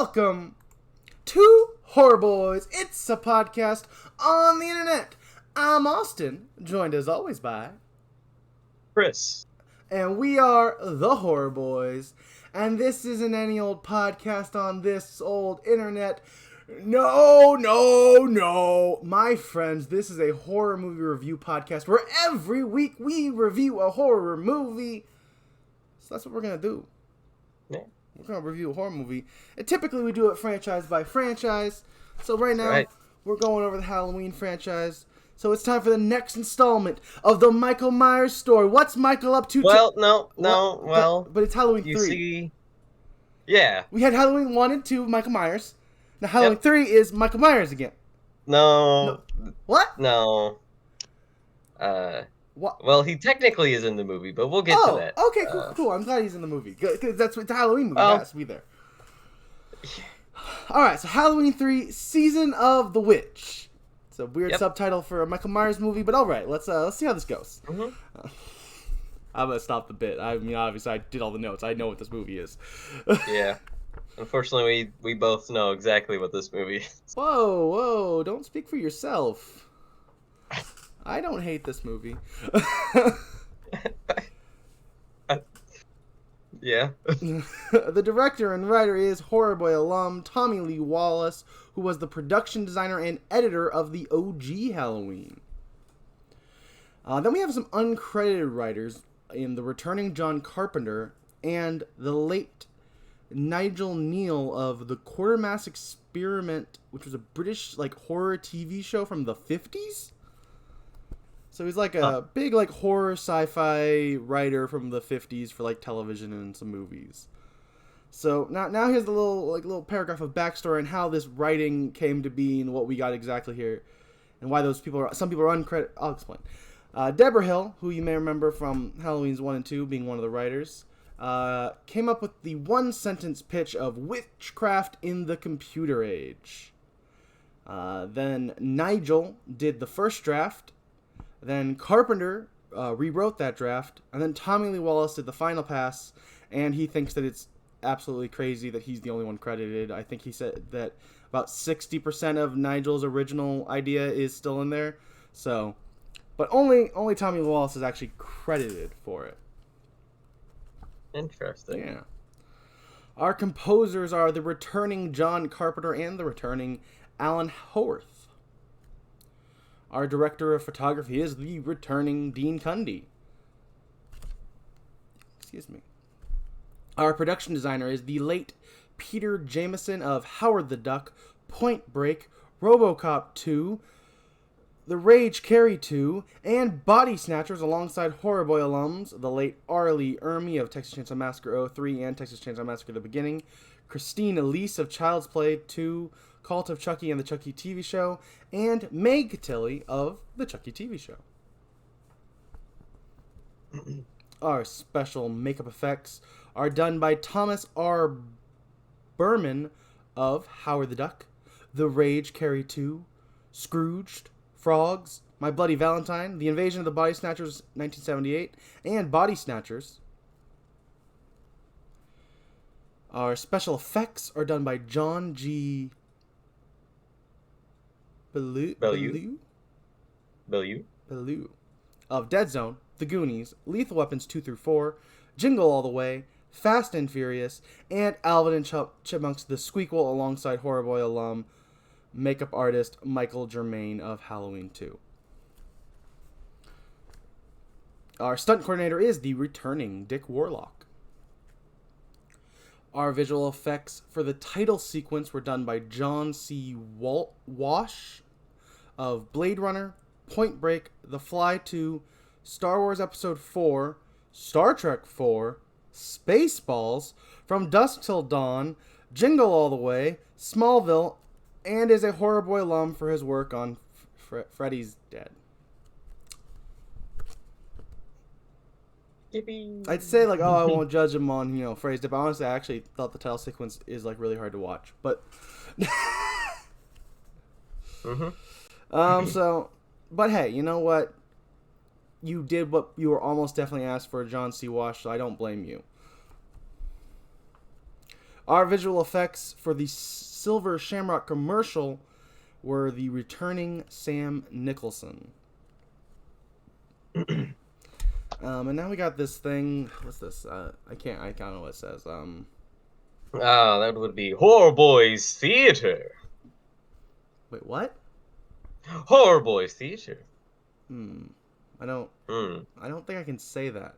Welcome to Horror Boys. It's a podcast on the internet. I'm Austin, joined as always by Chris. And we are the Horror Boys. And this isn't any old podcast on this old internet. No. My friends, this is a horror movie review podcast where every week we review a horror movie. So that's what we're going to do. Yeah. We're going to review a horror movie. And typically we do it franchise by franchise. So right now, we're going over the Halloween franchise. So it's time for the next installment of the Michael Myers story. What's Michael up to? But it's Halloween 3. See, yeah. We had Halloween 1 and 2, Michael Myers. Now Halloween 3 is Michael Myers again. No. What? No. What? Well, he technically is in the movie, but we'll get to that. Okay, cool. I'm glad he's in the movie. Because that's what the Halloween movie has to be there. Alright, so Halloween 3, Season of the Witch. It's a weird subtitle for a Michael Myers movie, but alright, let's see how this goes. Mm-hmm. I'm gonna stop the bit. I mean, obviously, I did all the notes. I know what this movie is. Yeah. Unfortunately, we both know exactly what this movie is. Whoa, don't speak for yourself. I don't hate this movie. Yeah. The director and writer is Horror Bois alum Tommy Lee Wallace, who was the production designer and editor of the OG Halloween. Then we have some uncredited writers in the returning John Carpenter and the late Nigel Neal of The Quartermass Experiment, which was a British horror TV show from the 50s. So he's a big horror sci-fi writer from the 50s for television and some movies. So now here's the little paragraph of backstory and how this writing came to be and what we got exactly here, and why some people are uncredited. I'll explain. Deborah Hill, who you may remember from Halloween's 1 and 2, being one of the writers, came up with the one-sentence pitch of witchcraft in the computer age. Then Nigel did the first draft. Then Carpenter rewrote that draft, and then Tommy Lee Wallace did the final pass, and he thinks that it's absolutely crazy that he's the only one credited. I think he said that about 60% of Nigel's original idea is still in there, so, but only Tommy Lee Wallace is actually credited for it. Interesting. Yeah. Our composers are the returning John Carpenter and the returning Alan Howarth. Our director of photography is the returning Dean Cundy. Excuse me. Our production designer is the late Peter Jameson of Howard the Duck, Point Break, RoboCop 2, The Rage Carrie 2, and Body Snatchers alongside Horror Bois alums, the late Arlie Ermey of Texas Chainsaw Massacre 03 and Texas Chainsaw Massacre The Beginning, Christine Elise of Child's Play 2, Cult of Chucky and the Chucky TV show, and Meg Tilly of the Chucky TV show. Our special makeup effects are done by Thomas R. Berman of Howard the Duck, The Rage Carrie 2, Scrooged, Frogs, My Bloody Valentine, The Invasion of the Body Snatchers 1978, and Body Snatchers. Our special effects are done by John G. Bellew of Dead Zone, The Goonies, Lethal Weapons 2 through 4, Jingle All the Way, Fast and Furious, and Alvin and Chipmunks The Squeakquel alongside Horror Bois alum makeup artist Michael Germain of Halloween 2. Our stunt coordinator is the returning Dick Warlock. Our visual effects for the title sequence were done by John C. Walsh of Blade Runner, Point Break, The Fly 2, Star Wars Episode 4, Star Trek 4, Spaceballs, From Dusk Till Dawn, Jingle All the Way, Smallville, and is a Horror Bois alum for his work on Freddy's Dead. Yippee. I'd say I won't judge him on phrased it, but honestly I actually thought the title sequence is really hard to watch. But but hey, you know what? You did what you were almost definitely asked for, John C. Walsh, so I don't blame you. Our visual effects for the Silver Shamrock commercial were the returning Sam Nicholson. And now we got this thing. What's this? I don't know what it says. That would be Horror Bois Theater. Wait, what? Horror Bois Theater. I don't think I can say that.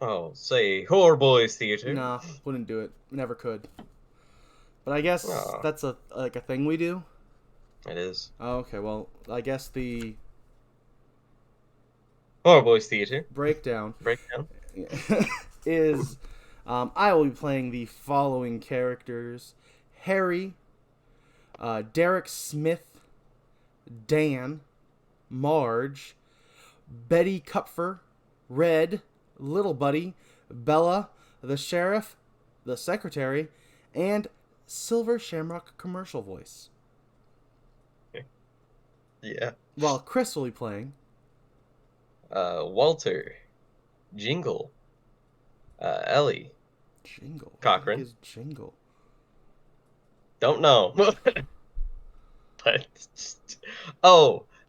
Oh, say Horror Bois Theater. Nah, wouldn't do it. Never could. But I guess that's a thing we do. It is. Oh, okay. Well, I guess the Horror Bois Theater. breakdown Breakdown. is I will be playing the following characters: Harry, Derek Smith, Dan, Marge, Betty Kupfer, Red, Little Buddy, Bella, the Sheriff, the Secretary, and Silver Shamrock commercial voice. Yeah. While Chris will be playing Walter, Jingle, Ellie, Jingle. Cochran. What the heck is Jingle? Don't know. But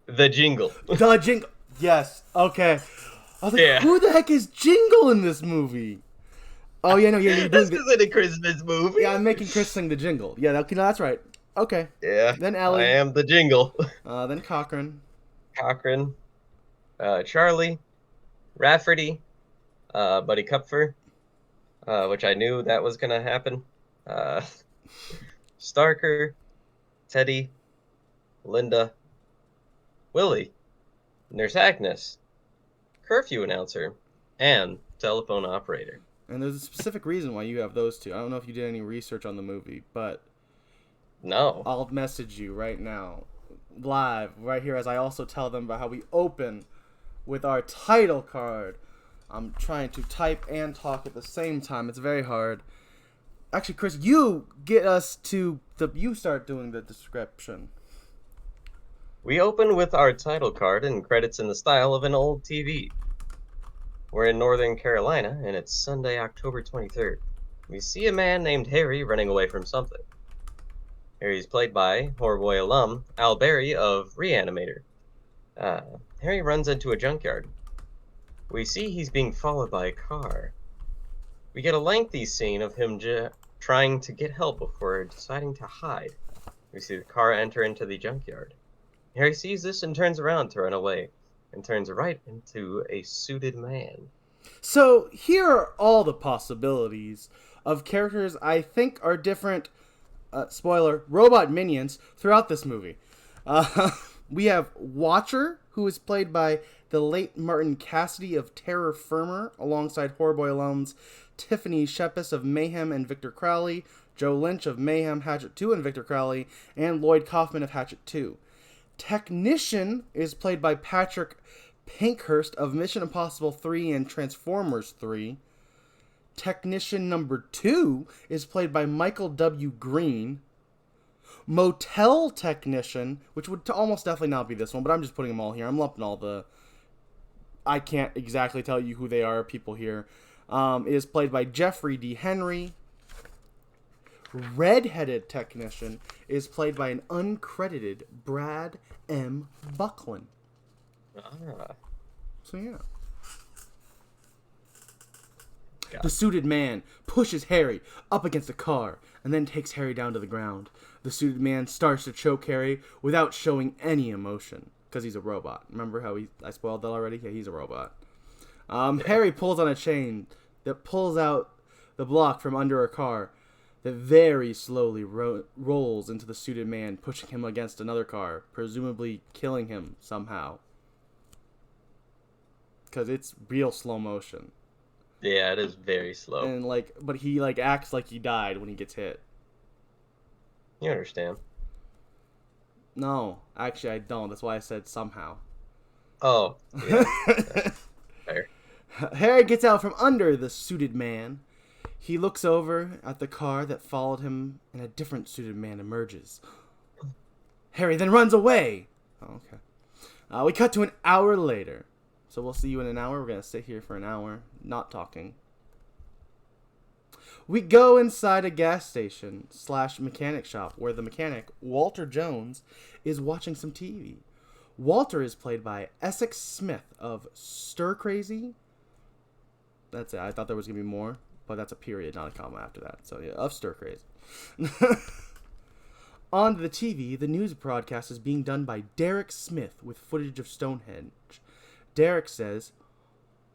the Jingle. The Jingle. Yes. Okay. I was like, Yeah. who the heck is Jingle in this movie? Oh yeah, no, yeah, you're This doing isn't a Christmas movie. Yeah, I'm making Chris sing the Jingle. Yeah, okay, no, that's right. Okay. Yeah. Then Ellie. I am the Jingle. Then Cochran. Cochran, Charlie, Rafferty, Buddy Kupfer, which I knew that was gonna happen. Starker, Teddy, Linda, Willie, Nurse Agnes, curfew announcer, and telephone operator. And there's a specific reason why you have those two. I don't know if you did any research on the movie, but No. I'll message you right now, live, right here, as I also tell them about how we open with our title card. I'm trying to type and talk at the same time. It's very hard. Actually, Chris, you get us to you start doing the description. We open with our title card and credits in the style of an old TV. We're in Northern Carolina, and it's Sunday, October 23rd. We see a man named Harry running away from something. Harry's played by Horror Boy alum Al Berry of Reanimator. Harry runs into a junkyard. We see he's being followed by a car. We get a lengthy scene of him trying to get help before deciding to hide. We see the car enter into the junkyard. Harry sees this and turns around to run away, and turns right into a suited man. So here are all the possibilities of characters I think are different, spoiler, robot minions throughout this movie. We have Watcher, who is played by the late Martin Cassidy of Terror Firmer, alongside Horror Boy alums Tiffany Shepis of Mayhem and Victor Crowley, Joe Lynch of Mayhem, Hatchet 2 and Victor Crowley, and Lloyd Kaufman of Hatchet 2. Technician is played by Patrick Pankhurst of Mission Impossible 3 and Transformers 3. Technician number 2 is played by Michael W. Green. Motel Technician, which would almost definitely not be this one, but I'm just putting them all here. I'm lumping all the... I can't exactly tell you who they are, people here. Is played by Jeffrey D. Henry. Redheaded Technician is played by an uncredited Brad M. Buckland. So yeah. The suited man pushes Harry up against a car and then takes Harry down to the ground. The suited man starts to choke Harry without showing any emotion because he's a robot. Remember how I spoiled that already? Yeah, he's a robot. Harry pulls on a chain that pulls out the block from under a car that very slowly rolls into the suited man, pushing him against another car, presumably killing him somehow. Because it's real slow motion. Yeah, it is very slow. And but he acts like he died when he gets hit. You understand? No, actually I don't. That's why I said somehow. Oh, yeah. Fair. Harry gets out from under the suited man. He looks over at the car that followed him, and a different suited man emerges. Harry then runs away. Oh, okay. We cut to an hour later. So we'll see you in an hour. We're going to sit here for an hour, not talking. We go inside a gas station / mechanic shop where the mechanic, Walter Jones, is watching some TV. Walter is played by Essex Smith of Stir Crazy. That's it. I thought there was going to be more, but that's a period, not a comma after that. So yeah, of Stir Crazy. On the TV, the news broadcast is being done by Derek Smith with footage of Stonehenge. Derek says,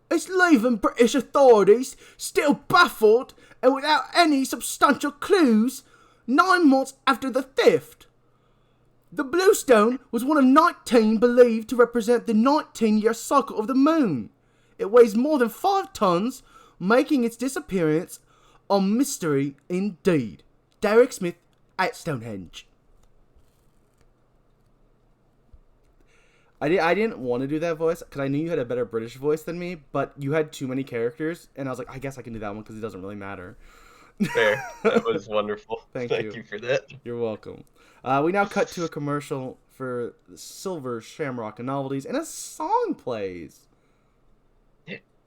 "It's leaving British authorities still baffled and without any substantial clues 9 months after the theft. The blue stone was one of 19 believed to represent the 19-year cycle of the moon. It weighs more than 5 tons, making its disappearance a mystery indeed. Derek Smith at Stonehenge." I didn't want to do that voice because I knew you had a better British voice than me, but you had too many characters, and I was like, I guess I can do that one because it doesn't really matter. Fair. That was wonderful. Thank you for that. You're welcome. We now cut to a commercial for Silver Shamrock Novelties, and a song plays.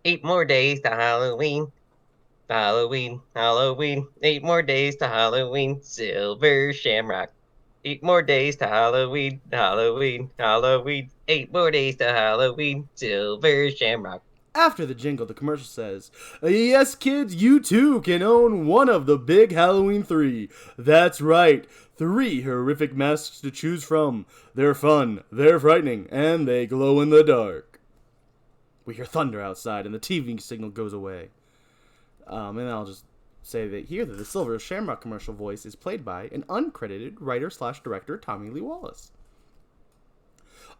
8 more days to Halloween. Halloween, Halloween. 8 more days to Halloween. Silver Shamrock. 8 more days to Halloween, Halloween, Halloween. 8 more days to Halloween. Silver Shamrock. After the jingle, the commercial says, "Yes, kids, you too can own one of the big Halloween 3. That's right, 3 horrific masks to choose from. They're fun, they're frightening, and they glow in the dark." We hear thunder outside, and the TV signal goes away. And I'll just say that here that the Silver Shamrock commercial voice is played by an uncredited writer/director, Tommy Lee Wallace.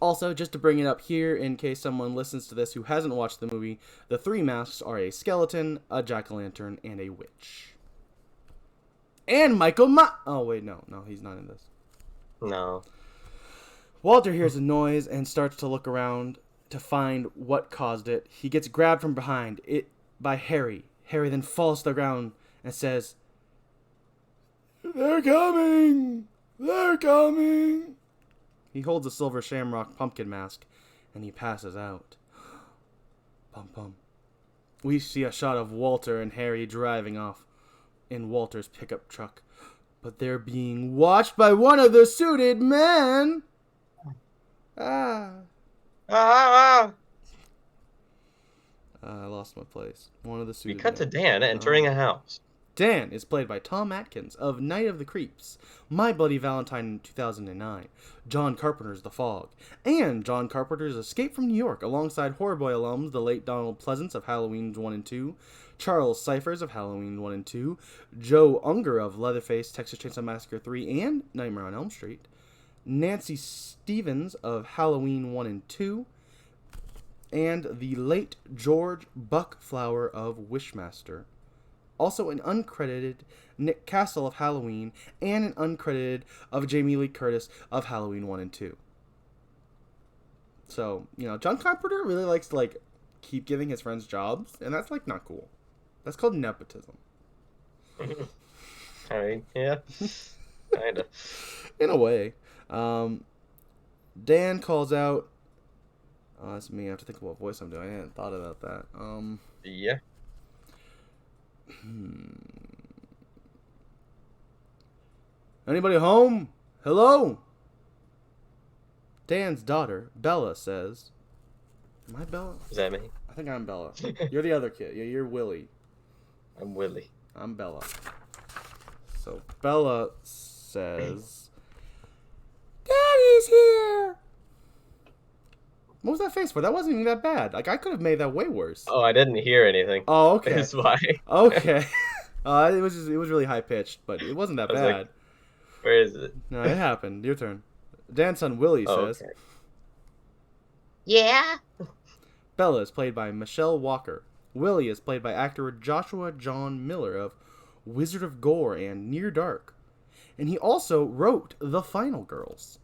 Also, just to bring it up here, in case someone listens to this who hasn't watched the movie, the 3 masks are a skeleton, a jack-o'-lantern, and a witch. And Michael Oh, wait, no, he's not in this. No. Walter hears a noise and starts to look around to find what caused it. He gets grabbed from behind it by Harry. Harry then falls to the ground and says, "They're coming! They're coming!" He holds a Silver Shamrock pumpkin mask, and he passes out. Pum pum. We see a shot of Walter and Harry driving off in Walter's pickup truck, but they're being watched by one of the suited men. I lost my place. One of the suited We cut men. to Dan entering a house. Dan is played by Tom Atkins of Night of the Creeps, My Bloody Valentine in 2009, John Carpenter's The Fog, and John Carpenter's Escape from New York, alongside Horror Boy alums the late Donald Pleasance of Halloween 1 and 2, Charles Cyphers of Halloween 1 and 2, Joe Unger of Leatherface, Texas Chainsaw Massacre 3 and Nightmare on Elm Street, Nancy Stevens of Halloween 1 and 2, and the late George Buckflower of Wishmaster. Also an uncredited Nick Castle of Halloween, and an uncredited of Jamie Lee Curtis of Halloween 1 and 2. So, John Carpenter really likes to, keep giving his friends jobs, and that's, not cool. That's called nepotism. I mean, yeah. Kinda. In a way. Dan calls out... Oh, that's me. I have to think of what voice I'm doing. I hadn't thought about that. Yeah. Anybody home? Hello? Dan's daughter, Bella, says... Am I Bella? Is that me? I think I'm Bella. You're the other kid. Yeah, you're Willie. I'm Willie. I'm Bella. So Bella says... Daddy's here! What was that face for? That wasn't even that bad. I could have made that way worse. Oh, I didn't hear anything. Oh, okay. That's why. Okay. It was really high pitched, but it wasn't that bad. Like, where is it? No, it happened. Your turn. Dan's son Willie says. Okay. Yeah? Bella is played by Michelle Walker. Willie is played by actor Joshua John Miller of Wizard of Gore and Near Dark. And he also wrote The Final Girls.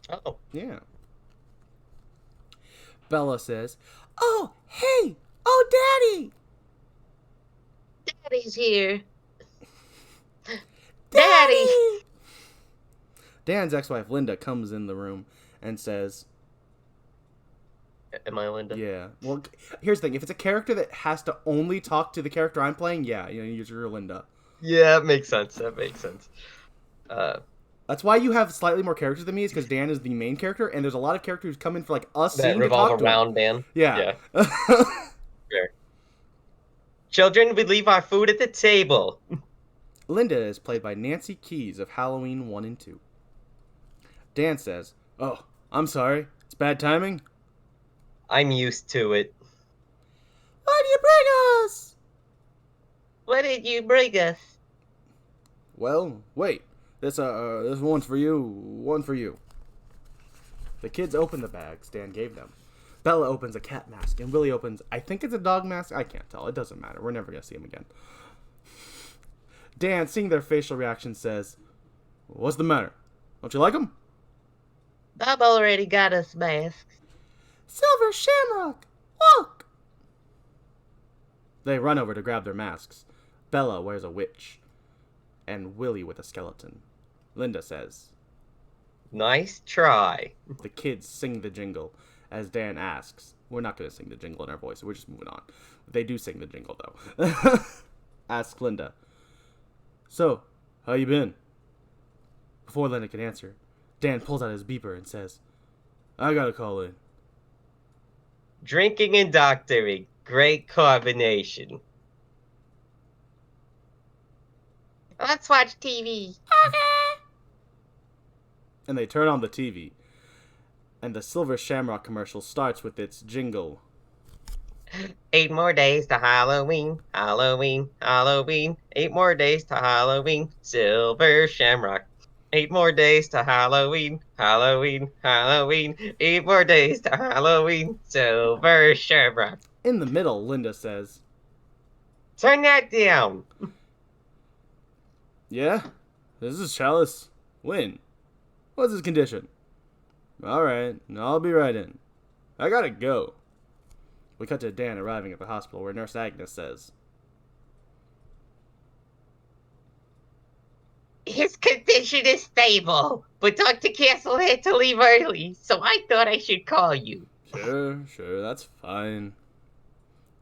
Oh. Yeah. Bella says, "Oh, hey! Oh, Daddy! Daddy's here. Daddy!" Dan's ex-wife Linda comes in the room and says, Am I Linda? Yeah. Well, here's the thing. If it's a character that has to only talk to the character I'm playing, yeah, you're Linda. Yeah, that makes sense. That's why you have slightly more characters than me, is because Dan is the main character, and there's a lot of characters who come in for like a That scene to revolve talk to him. around Dan. Yeah. Fair. Children, we leave our food at the table. Linda is played by Nancy Keys of Halloween 1 and 2. Dan says, "Oh, I'm sorry. It's bad timing." I'm used to it. "Why do you bring us?" What did you bring us? "Well, wait. This one's for you. One for you." The kids open the bags Dan gave them. Bella opens a cat mask, and Willie opens, I think it's a dog mask. I can't tell. It doesn't matter. We're never going to see him again. Dan, seeing their facial reaction, says, "What's the matter? Don't you like them?" Bob already got us masks. "Silver Shamrock! Look!" They run over to grab their masks. Bella wears a witch, and Willie with a skeleton. Linda says, Nice try. The kids sing the jingle, as Dan asks. We're not going to sing the jingle in our voice, so we're just moving on. They do sing the jingle, though. Asks Linda, "So, how you been?" Before Linda can answer, Dan pulls out his beeper and says, "I gotta call in." Drinking and doctoring. Great combination. Let's watch TV. Okay. And they turn on the TV, and the Silver Shamrock commercial starts with its jingle. 8 more days to Halloween, Halloween, Halloween. 8 more days to Halloween, Silver Shamrock. 8 more days to Halloween, Halloween, Halloween. 8 more days to Halloween, Silver Shamrock. In the middle, Linda says, Turn that down. "Yeah? This is Chalice. Win. What's his condition?" "Alright, I'll be right in. I gotta go." We cut to Dan arriving at the hospital, where Nurse Agnes says, His condition is stable, but Dr. Castle had to leave early, so I thought I should call you. Sure, that's fine."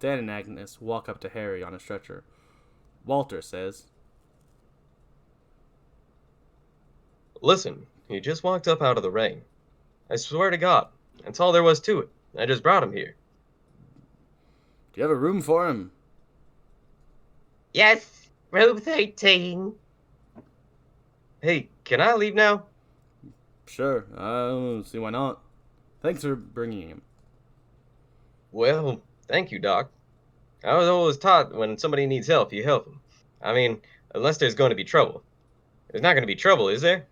Dan and Agnes walk up to Harry on a stretcher. Walter says, Listen, he just walked up out of the rain. I swear to God, that's all there was to it. I just brought him here. "Do you have a room for him?" Yes, room 13. Hey, can I leave now? "Sure, I don't see why not. Thanks for bringing him." Well, thank you, Doc. I was always taught when somebody needs help, you help them. I mean, unless there's going to be trouble. There's not going to be trouble, is there?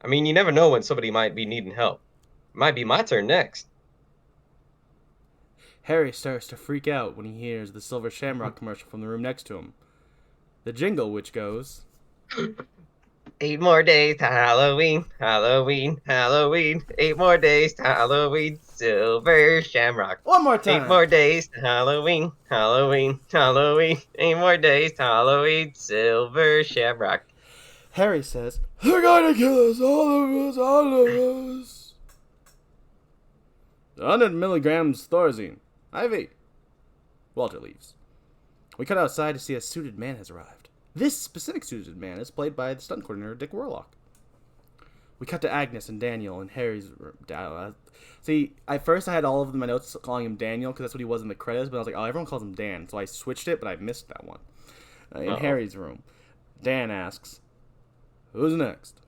I mean, you never know when somebody might be needing help. It might be my turn next. Harry starts to freak out when he hears the Silver Shamrock commercial from the room next to him. The jingle, which goes, 8 more days to Halloween, Halloween, Halloween. 8 more days to Halloween, Silver Shamrock. one more time. 8 more days to Halloween, Halloween, Halloween. 8 more days to Halloween, Silver Shamrock. Harry says, "They're gonna kill us, all of us. 100 milligrams Thorazine. IV. Walter leaves. We cut outside to see a suited man has arrived. This specific suited man is played by the stunt coordinator, Dick Warlock. We cut to Agnes and Daniel in Harry's room. See, at first I had all of my notes calling him Daniel, because that's what he was in the credits, but I was like, oh, everyone calls him Dan, so I switched it, but I missed that one. In Harry's room, Dan asks, "Who's next?"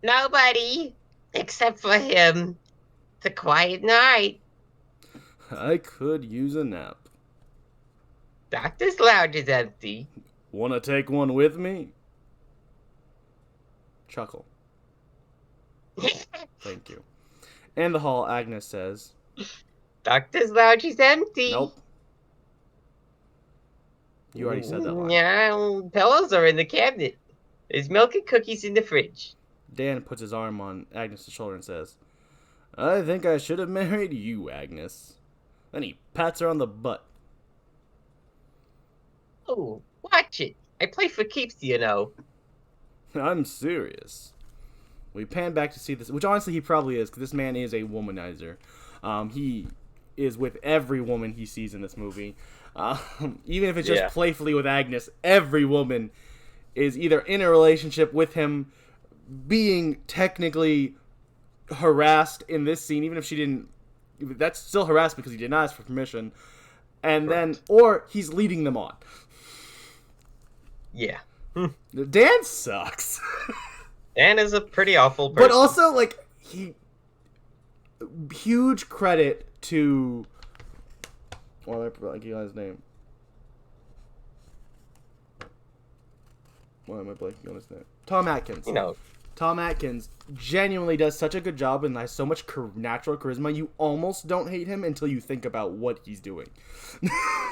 Nobody, except for him. It's a quiet night. "I could use a nap. Doctor's lounge is empty. Wanna take one with me?" Chuckle. Thank you. In the hall, Agnes says, Doctor's lounge is empty. "Nope." You already said that line. Yeah, pillows are in the cabinet. There's milk and cookies in the fridge. Dan puts his arm on Agnes' shoulder and says, "I think I should have married you, Agnes." Then he pats her on the butt. Oh, watch it. I play for keeps, you know. I'm serious. We pan back to see this, which honestly he probably is, because this man is a womanizer. He is with every woman he sees in this movie. Even if it's just playfully with Agnes, every woman is either in a relationship with him, being technically harassed in this scene, even if she didn't. That's still harassment because he did not ask for permission. And then, or he's leading them on. Yeah. Dan sucks. Dan is a pretty awful person. But also, like, huge credit to... Why am I blanking on his name? Why am I blanking on his name? Tom Atkins. You know. Tom Atkins genuinely does such a good job and has so much natural charisma, you almost don't hate him until you think about what he's doing.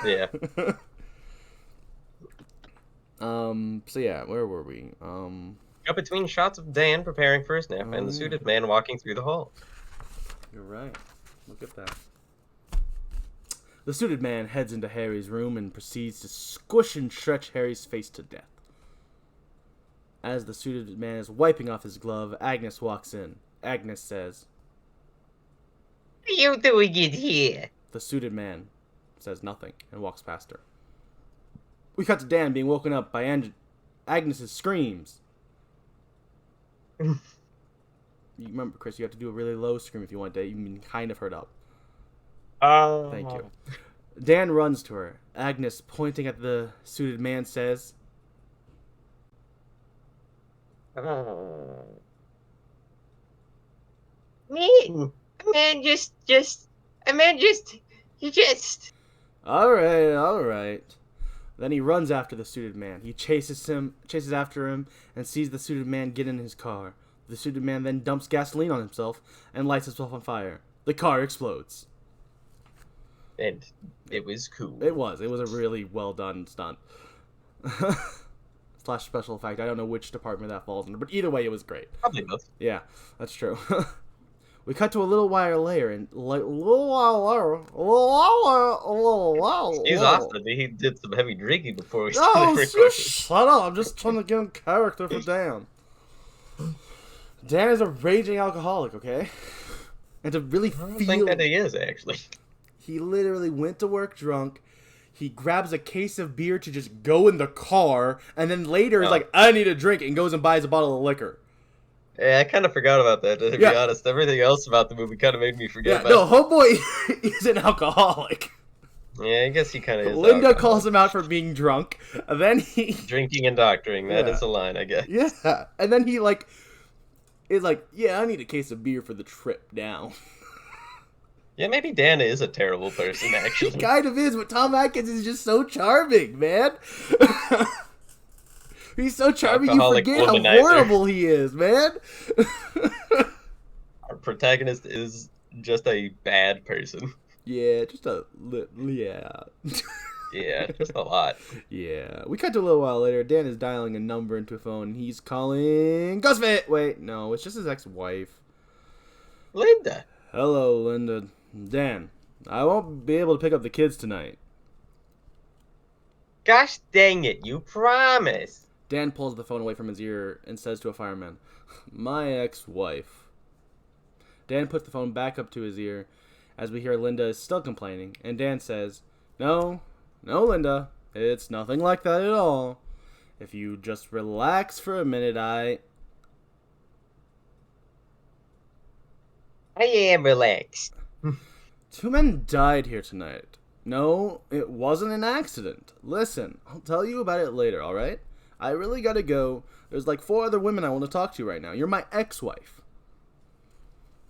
Yeah. So yeah, where were we? Cut between shots of Dan preparing for his nap and the suited man walking through the hall. You're right. Look at that. The suited man heads into Harry's room and proceeds to squish and stretch Harry's face to death. As the suited man is wiping off his glove, Agnes walks in. Agnes says, "What are you doing in here?" The suited man says nothing and walks past her. We cut to Dan being woken up by Agnes's screams. You remember, Chris, you have to do a really low scream if you want to even kind of heard up. Thank you. Dan runs to her. Agnes, pointing at the suited man, says, Man, All right. Then he runs after the suited man. He chases after him, and sees the suited man get in his car. The suited man then dumps gasoline on himself and lights himself on fire. The car explodes. And it was cool. It was a really well done stunt. / special effect. I don't know which department that falls under, but either way, it was great. Probably both. Yeah, that's true. We cut to a little while later, and He's Austin. He did some heavy drinking before we started recording. Shut up! I'm just trying to get in character for Dan. Dan is a raging alcoholic, okay? And to really I don't think that he is, actually. He literally went to work drunk. He grabs a case of beer to just go in the car, and then later is like, I need a drink, and goes and buys a bottle of liquor. Yeah, I kind of forgot about that, to be honest. Everything else about the movie kind of made me forget about it. Homeboy is an alcoholic. Yeah, I guess he kind of is. Linda calls him out for being drunk, and then he... Drinking and doctoring, that is a line, I guess. Yeah, and then he, I need a case of beer for the trip down. Yeah, maybe Dan is a terrible person, actually. He kind of is, but Tom Atkins is just so charming, man. He's so charming, Alcoholic you forget how womanizer. horrible he is, man. Our protagonist is just a bad person. Yeah, just Yeah, just a lot. Yeah. We cut to a little while later. Dan is dialing a number into a phone. He's calling Gusfit. Wait, no, it's just his ex-wife. Linda. Hello, Linda. Dan, I won't be able to pick up the kids tonight. Gosh dang it, you promised. Dan pulls the phone away from his ear and says to a fireman, My ex-wife. Dan puts the phone back up to his ear as we hear Linda is still complaining, and Dan says, No, Linda, it's nothing like that at all. If you just relax for a minute, I am relaxed. 2 men died here tonight. No, it wasn't an accident. Listen, I'll tell you about it later, alright? I really gotta go. There's 4 other women I want to talk to right now. You're my ex-wife.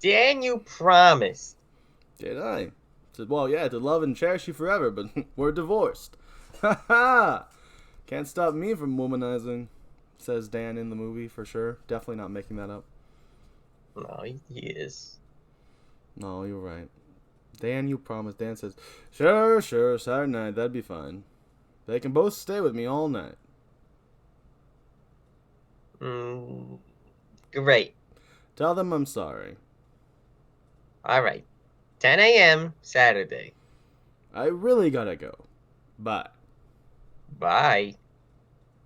Dan, you promised. Did I? Said, well, yeah, to love and cherish you forever, but we're divorced. Ha ha! Can't stop me from womanizing, says Dan in the movie, for sure. Definitely not making that up. No, he is. No, you're right. Dan, you promised. Dan says, Sure, Saturday night, that'd be fine. They can both stay with me all night. Great. Tell them I'm sorry. Alright. 10 a.m. Saturday. I really gotta go. Bye. Bye.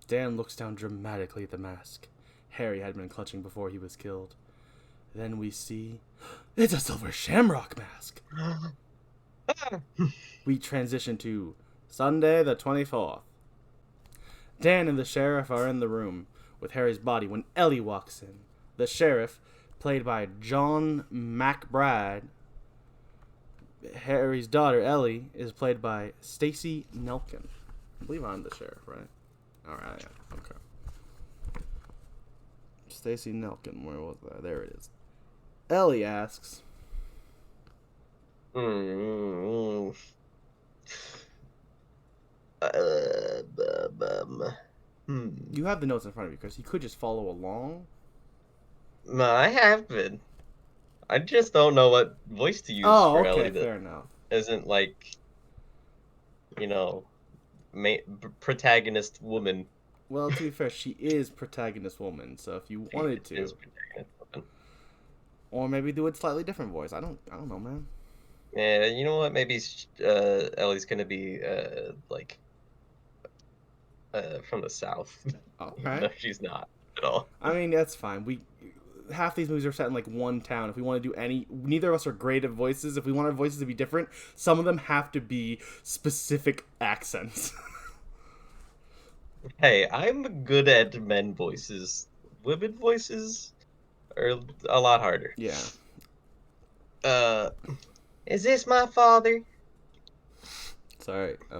Dan looks down dramatically at the mask Harry had been clutching before he was killed. Then we see it's a silver shamrock mask. We transition to Sunday the 24th. Dan and the sheriff are in the room with Harry's body when Ellie walks in. The sheriff, played by John McBride. Harry's daughter, Ellie, is played by Stacey Nelkin. I believe I'm the sheriff, right? Alright, yeah. Okay. Stacey Nelkin, where was that? There it is. Ellie asks... Hmm. You have the notes in front of you, Chris. You could just follow along. No, I have been. I just don't know what voice to use Oh, for okay, Ellie that fair enough. isn't like, you know, protagonist woman. Well, to be fair, she is protagonist woman, so if you wanted She is to, protagonist woman. or maybe do a slightly different voice. I don't know, man. Yeah, you know what? Maybe Ellie's gonna be like from the south. Okay. No, she's not at all. I mean, that's fine. Half these movies are set in like one town. If we want to do neither of us are great at voices. If we want our voices to be different, some of them have to be specific accents. Hey, I'm good at men voices. Women voices are a lot harder. Yeah. Is this my father? Sorry, I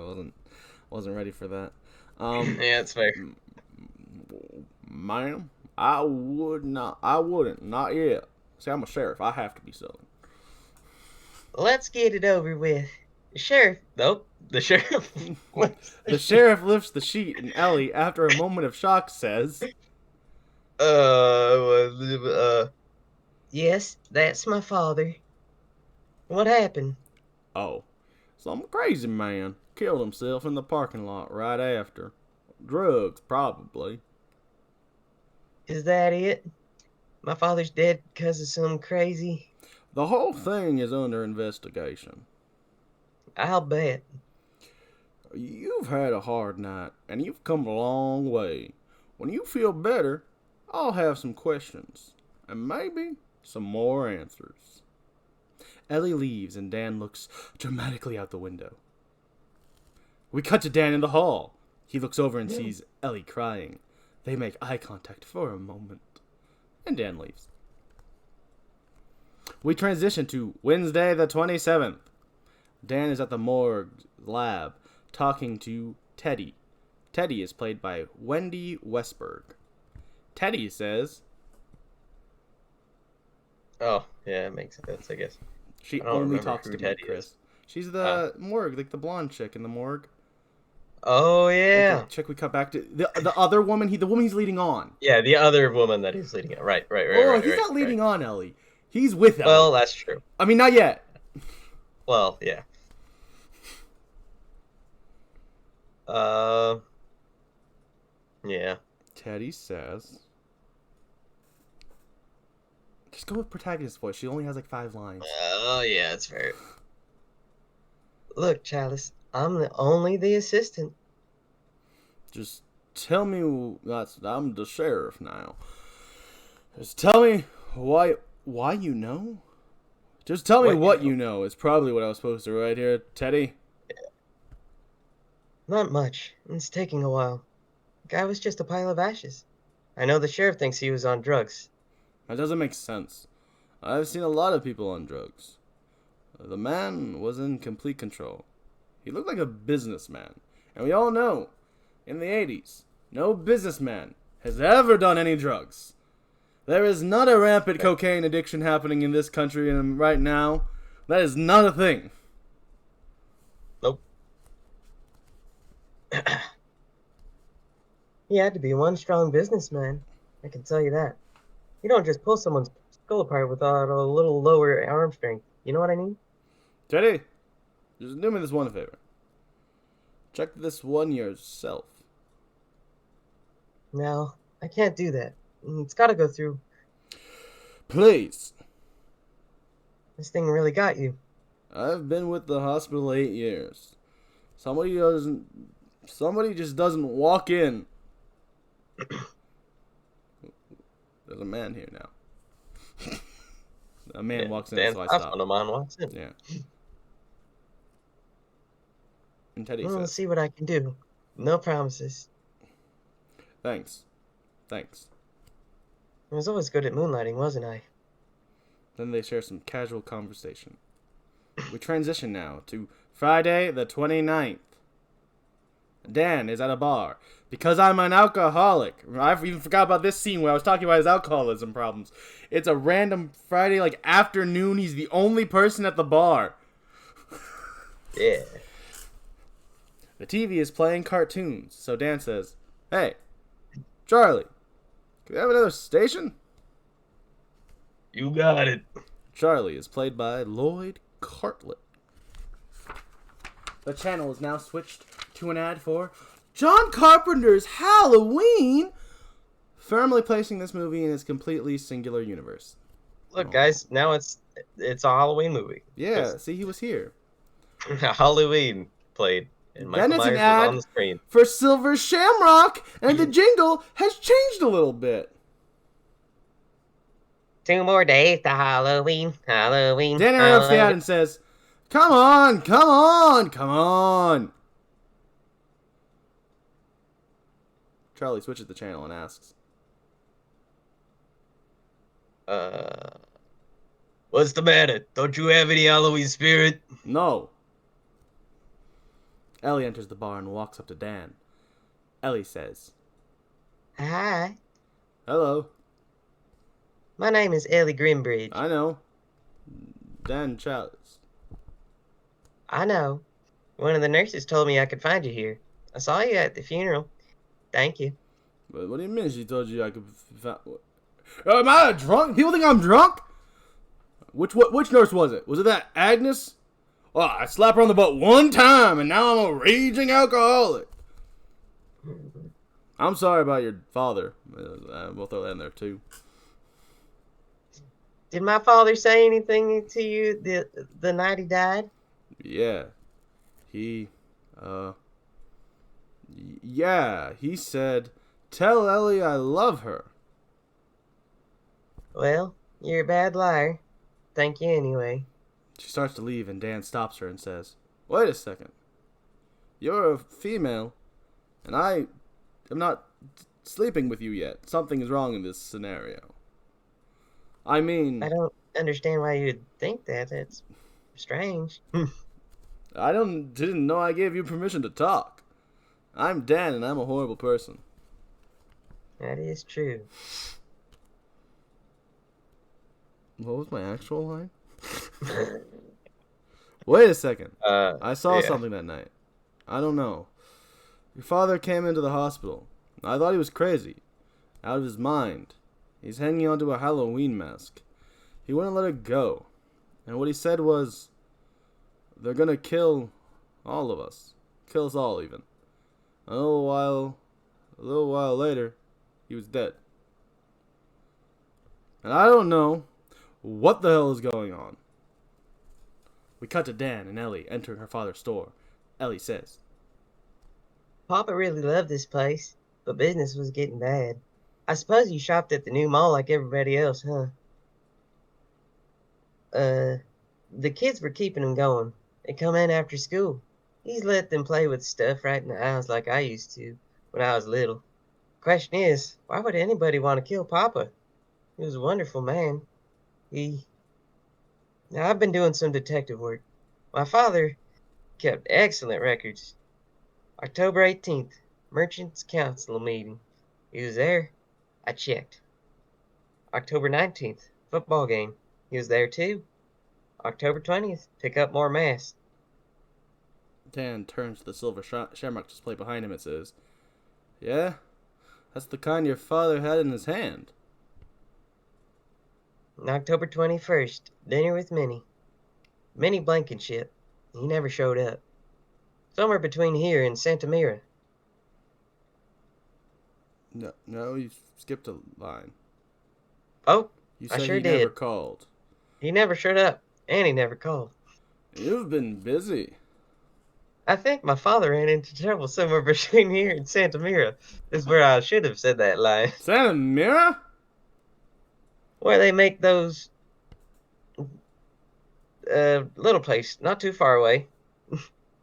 wasn't ready for that. Yeah, it's fair. Ma'am, I wouldn't, not yet. See, I'm a sheriff. I have to be Southern. Let's get it over with. The sheriff. Nope. The sheriff. The sheriff lifts the sheet, and Ellie, after a moment of shock, says, Yes, that's my father. What happened? "Oh, some crazy man killed himself in the parking lot right after. Drugs, probably." Is that it? My father's dead because of some crazy... The whole thing is under investigation. I'll bet. You've had a hard night, and you've come a long way. When you feel better, I'll have some questions, and maybe some more answers. Ellie leaves, and Dan looks dramatically out the window. We cut to Dan in the hall. He looks over and sees Ellie crying. They make eye contact for a moment, and Dan leaves. We transition to Wednesday the 27th. Dan is at the morgue lab talking to Teddy. Teddy is played by Wendy Westberg. Teddy says... Oh, yeah, it makes sense, I guess. She I don't only remember talks who to me, Teddy Chris. is. She's the morgue, like the blonde chick in the morgue. Oh, Like yeah. the chick we cut back to. The other woman, the woman he's leading on. Yeah, the other woman that he's leading it. Right. He's not leading on Ellie. He's with Ellie. Well, that's true. I mean, not yet. Well, yeah. Yeah. Teddy says... Just go with protagonist voice. She only has like 5 lines. Oh, yeah, that's fair. Look, Chalice, I'm only the assistant. Just tell me... I'm the sheriff now. Just tell me why you know? Just tell me what you know is probably what I was supposed to write here, Teddy. Not much. It's taking a while. The guy was just a pile of ashes. I know the sheriff thinks he was on drugs. That doesn't make sense. I've seen a lot of people on drugs. The man was in complete control. He looked like a businessman. And we all know, in the 80s, no businessman has ever done any drugs. There is not a rampant cocaine addiction happening in this country right now. That is not a thing. Nope. He had to be one strong businessman. I can tell you that. You don't just pull someone's skull apart without a little lower arm strength. You know what I mean? Teddy, just do me this one favor. Check this one yourself. No, I can't do that. It's got to go through. Please. This thing really got you. I've been with the hospital 8 years. Somebody just doesn't walk in. There's a man here now. A man walks in, Dan so I stops stop. when a man walks in. Yeah. And Teddy We'll says, see what I can do. No promises. thanks. Thanks. I was always good at moonlighting, wasn't I? Then they share some casual conversation. We transition now to Friday the 29th. Dan is at a bar. Because I'm an alcoholic. I even forgot about this scene where I was talking about his alcoholism problems. It's a random Friday, like, afternoon. He's the only person at the bar. Yeah. The TV is playing cartoons. So Dan says, hey, Charlie, can we have another station? You got it. Charlie is played by Lloyd Cartlett. The channel is now switched to an ad for John Carpenter's Halloween, firmly placing this movie in its completely singular universe. Look, guys, now it's a Halloween movie. Yeah, see, he was here. Halloween played, and Then Michael it's an Myers ad was on the screen. for Silver Shamrock, and the jingle has changed a little bit. 2 more days to Halloween. Halloween. Dan interrupts the ad and says, come on, come on, come on. Charlie switches the channel and asks, What's the matter? Don't you have any Halloween spirit? no. Ellie enters the bar and walks up to Dan. Ellie says, Hi. hello. My name is Ellie Grimbridge. I know. Dan Chalice. I know. One of the nurses told me I could find you here. I saw you at the funeral. Thank you. But what do you mean she told you I could am I drunk? People think I'm drunk? Which nurse was it? Was it that Agnes? Oh, I slapped her on the butt one time and now I'm a raging alcoholic. I'm sorry about your father. We'll throw that in there too. Did my father say anything to you the night he died? Yeah. Yeah, he said, tell Ellie I love her. Well, you're a bad liar. Thank you anyway. She starts to leave and Dan stops her and says, wait a second. You're a female, and I am not sleeping with you yet. Something is wrong in this scenario. I mean, I don't understand why you'd think that. That's strange. I didn't know I gave you permission to talk. I'm Dan, and I'm a horrible person. That is true. What was my actual line? Wait a second. I saw something that night. I don't know. Your father came into the hospital. I thought he was crazy. Out of his mind. He's hanging onto a Halloween mask. He wouldn't let it go. And what he said was, they're gonna kill all of us. Kill us all, even. A little while later, he was dead. And I don't know what the hell is going on. We cut to Dan and Ellie entering her father's store. Ellie says, Papa really loved this place, but business was getting bad. I suppose you shopped at the new mall like everybody else, huh? The kids were keeping him going. They come in after school. He's let them play with stuff right in the house like I used to when I was little. Question is, why would anybody want to kill Papa? He was a wonderful man. Now, I've been doing some detective work. My father kept excellent records. October 18th, Merchants Council meeting. He was there. I checked. October 19th, football game. He was there too. October 20th, pick up more masks. Dan turns to the silver shamrock display behind him and says, yeah, that's the kind your father had in his hand. And October 21st, dinner with Minnie. Minnie Blankenship. He never showed up. Somewhere between here and Santa Mira. No, you skipped a line. Oh, You I said sure he did. never called. He never showed up, and he never called. You've been busy. I think my father ran into trouble somewhere between here and Santa Mira. Is where I should have said that line. Santa Mira? Where they make those a little place not too far away.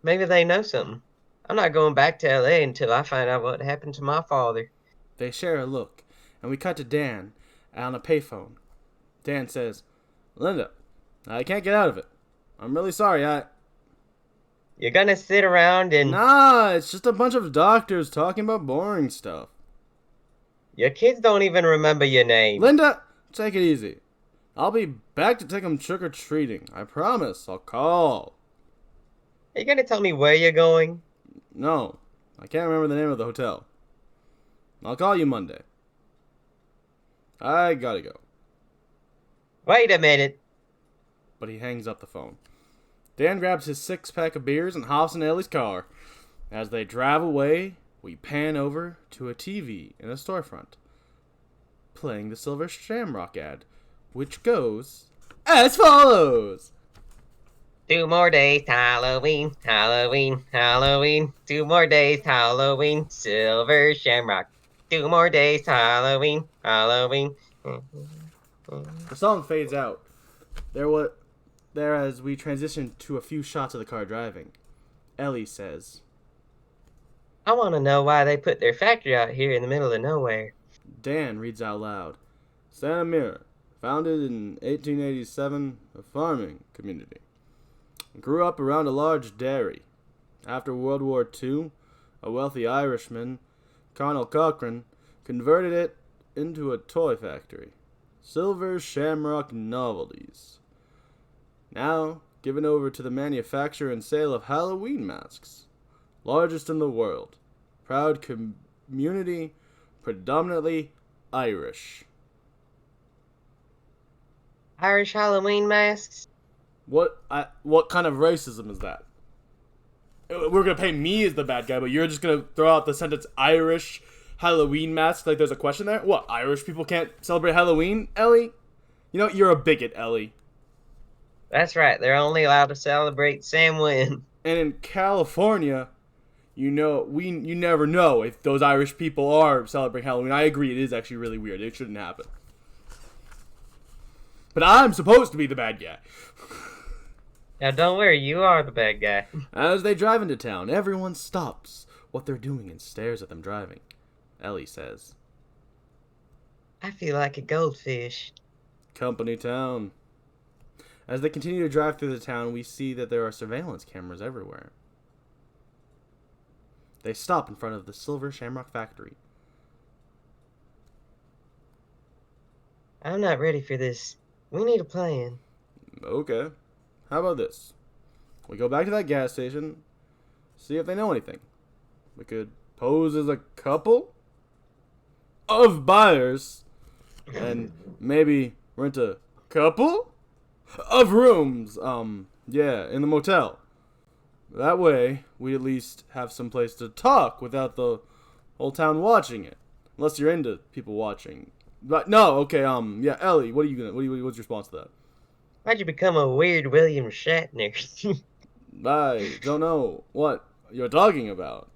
Maybe they know something. I'm not going back to LA until I find out what happened to my father. They share a look, and we cut to Dan on a payphone. Dan says, Linda, I can't get out of it. I'm really sorry, You're gonna sit around and... Nah, it's just a bunch of doctors talking about boring stuff. Your kids don't even remember your name. Linda, take it easy. I'll be back to take them trick-or-treating. I promise. I'll call. Are you gonna tell me where you're going? No, I can't remember the name of the hotel. I'll call you Monday. I gotta go. Wait a minute. But he hangs up the phone. Dan grabs his 6-pack of beers and hops in Ellie's car. As they drive away, we pan over to a TV in a storefront, playing the Silver Shamrock ad, which goes as follows. 2 more days, Halloween, Halloween, Halloween. 2 more days, Halloween, Silver Shamrock. 2 more days, Halloween, Halloween. The song fades out. There as we transition to a few shots of the car driving. Ellie says, I want to know why they put their factory out here in the middle of nowhere. Dan reads out loud, Santa Mira, founded in 1887, a farming community. Grew up around a large dairy. After World War II, a wealthy Irishman, Colonel Cochrane, converted it into a toy factory. Silver Shamrock Novelties. Now given over to the manufacture and sale of Halloween masks. Largest in the world. Proud community, predominantly Irish. Irish Halloween masks? What kind of racism is that? We're gonna pay me as the bad guy, but you're just gonna throw out the sentence Irish Halloween mask like there's a question there? What, Irish people can't celebrate Halloween, Ellie? You know, you're a bigot, Ellie. That's right, they're only allowed to celebrate Samhain. And in California, you never know if those Irish people are celebrating Halloween. I agree, it is actually really weird. It shouldn't happen. But I'm supposed to be the bad guy. Now don't worry, you are the bad guy. As they drive into town, everyone stops what they're doing and stares at them driving. Ellie says, I feel like a goldfish. Company town. As they continue to drive through the town, we see that there are surveillance cameras everywhere. They stop in front of the Silver Shamrock factory. I'm not ready for this. We need a plan. Okay. How about this? We go back to that gas station, see if they know anything. We could pose as a couple of buyers and maybe rent a couple of rooms, in the motel. That way, we at least have some place to talk without the whole town watching it. Unless you're into people watching. But no, okay, Ellie, what's your response to that? Why'd you become a weird William Shatner? I don't know what you're talking about.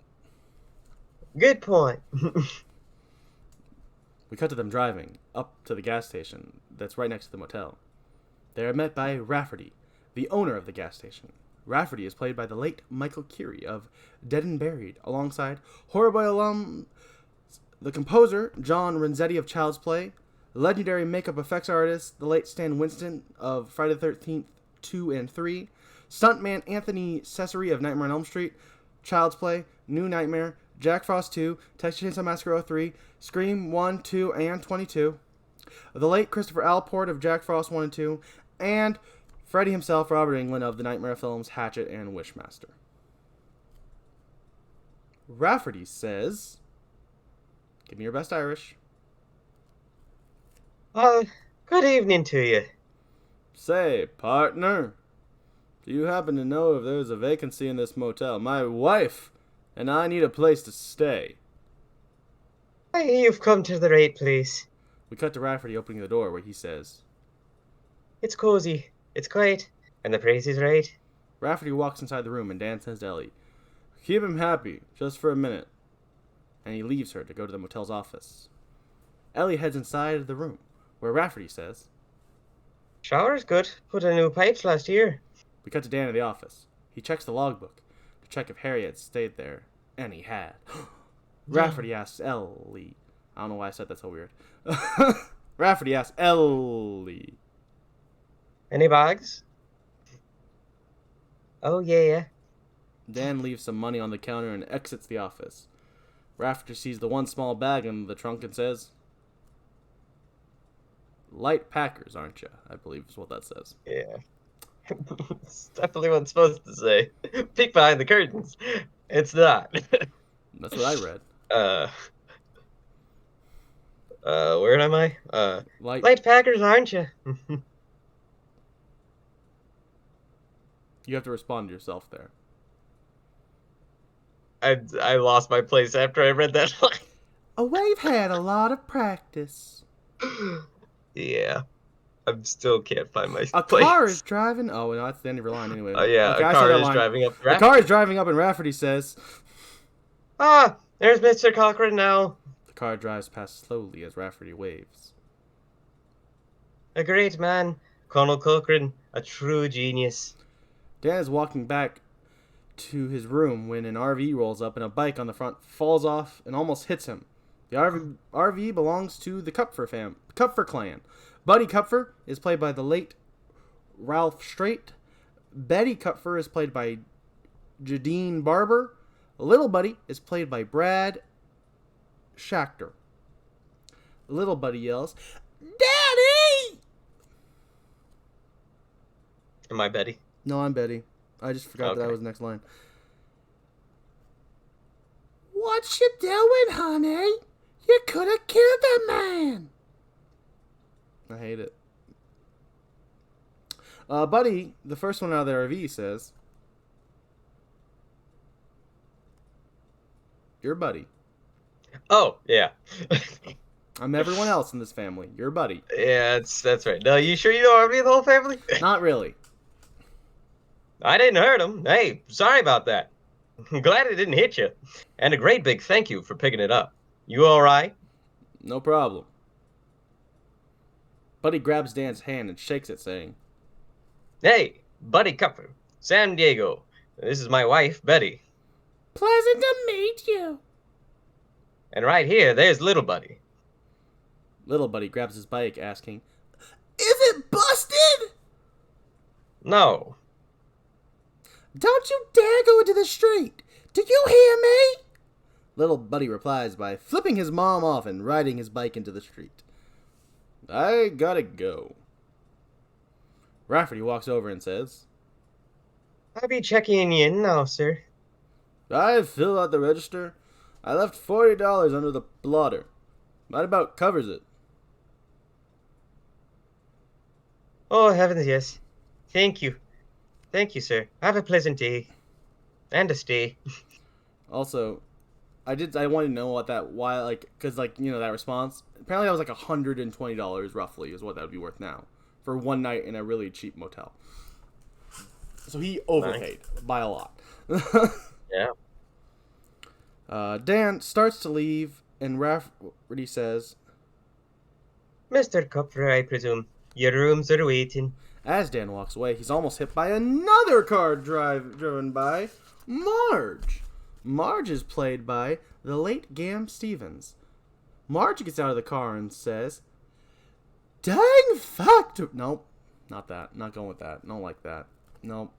Good point. We cut to them driving up to the gas station that's right next to the motel. They are met by Rafferty, the owner of the gas station. Rafferty is played by the late Michael Curie of Dead and Buried, alongside Horror Bois alum, the composer John Renzetti of Child's Play, legendary makeup effects artist, the late Stan Winston of Friday the 13th 2 and 3, stuntman Anthony Cesare of Nightmare on Elm Street, Child's Play, New Nightmare, Jack Frost 2, Texas Chainsaw Massacre 03, Scream 1, 2, and 22, the late Christopher Allport of Jack Frost 1 and 2, and Freddy himself, Robert Englund of the Nightmare films Hatchet and Wishmaster. Rafferty says, give me your best Irish. Good evening to you. Say, partner, do you happen to know if there's a vacancy in this motel? My wife and I need a place to stay. You've come to the right place. We cut to Rafferty opening the door where he says, It's cozy, it's quiet, and the price is right. Rafferty walks inside the room and Dan says to Ellie, keep him happy, just for a minute. And he leaves her to go to the motel's office. Ellie heads inside the room, where Rafferty says, Shower's good. Put in new pipes last year. We cut to Dan in the office. He checks the logbook to check if Harry had stayed there, and he had. Rafferty asks Ellie. I don't know why I said that so weird. Rafferty asks Ellie. Any bags? Oh, yeah. Dan leaves some money on the counter and exits the office. Rafferty sees the one small bag in the trunk and says, "Light packers, aren't you?" I believe is what that says. Yeah. It's definitely what it's supposed to say. Peek behind the curtains. It's not. That's what I read. Where am I? Light packers, aren't you? You have to respond to yourself there. I lost my place after I read that line. Oh, we've had a lot of practice. Yeah. I still can't find my A place. car is driving. Oh, no, that's the end of your line anyway. Oh, yeah, Okay, a I said car that is line. driving up. A car is driving up, and Rafferty says, Ah, there's Mr. Cochran now. The car drives past slowly as Rafferty waves. A great man. Colonel Cochran, a true genius. Dan is walking back to his room when an RV rolls up and a bike on the front falls off and almost hits him. The RV belongs to the Kupfer clan. Buddy Kupfer is played by the late Ralph Straight. Betty Kupfer is played by Jadine Barber. Little Buddy is played by Brad Schachter. Little Buddy yells, "Daddy!" Am I Betty? No, I'm Betty. I just forgot that was the next line. "What you doing, honey? You could have killed that man." I hate it. Buddy, the first one out of the RV, says, "You're Buddy. Oh, yeah. I'm everyone else in this family. You're Buddy." Yeah, that's right. No, you sure you don't want to be the whole family? Not really. I didn't hurt him. Hey, sorry about that. I'm glad it didn't hit you. And a great big thank you for picking it up. You all right? No problem. Buddy grabs Dan's hand and shakes it, saying, Hey, Buddy Kupfer, San Diego. This is my wife, Betty. "Pleasant to meet you." And right here, there's Little Buddy. Little Buddy grabs his bike, asking, "Is it busted?" No. "Don't you dare go into the street. Do you hear me?" Little Buddy replies by flipping his mom off and riding his bike into the street. "I gotta go." Rafferty walks over and says, I'll be checking you in now, sir. "I filled out the register. I left $40 under the blotter. That about covers it." Oh, heavens, yes. Thank you. Thank you, sir. Have a pleasant day. And a stay. Also, I wanted to know because that response. Apparently that was like $120 roughly is what that would be worth now for one night in a really cheap motel. So he overpaid by a lot. Yeah. Dan starts to leave, and Rafferty says, Mr. Kupfer, I presume. Your rooms are waiting. As Dan walks away, he's almost hit by another car driven by Marge. Marge is played by the late Gam Stevens. Marge gets out of the car and says, "Dang factor." Nope, not that. Not going with that. Don't like that. Nope.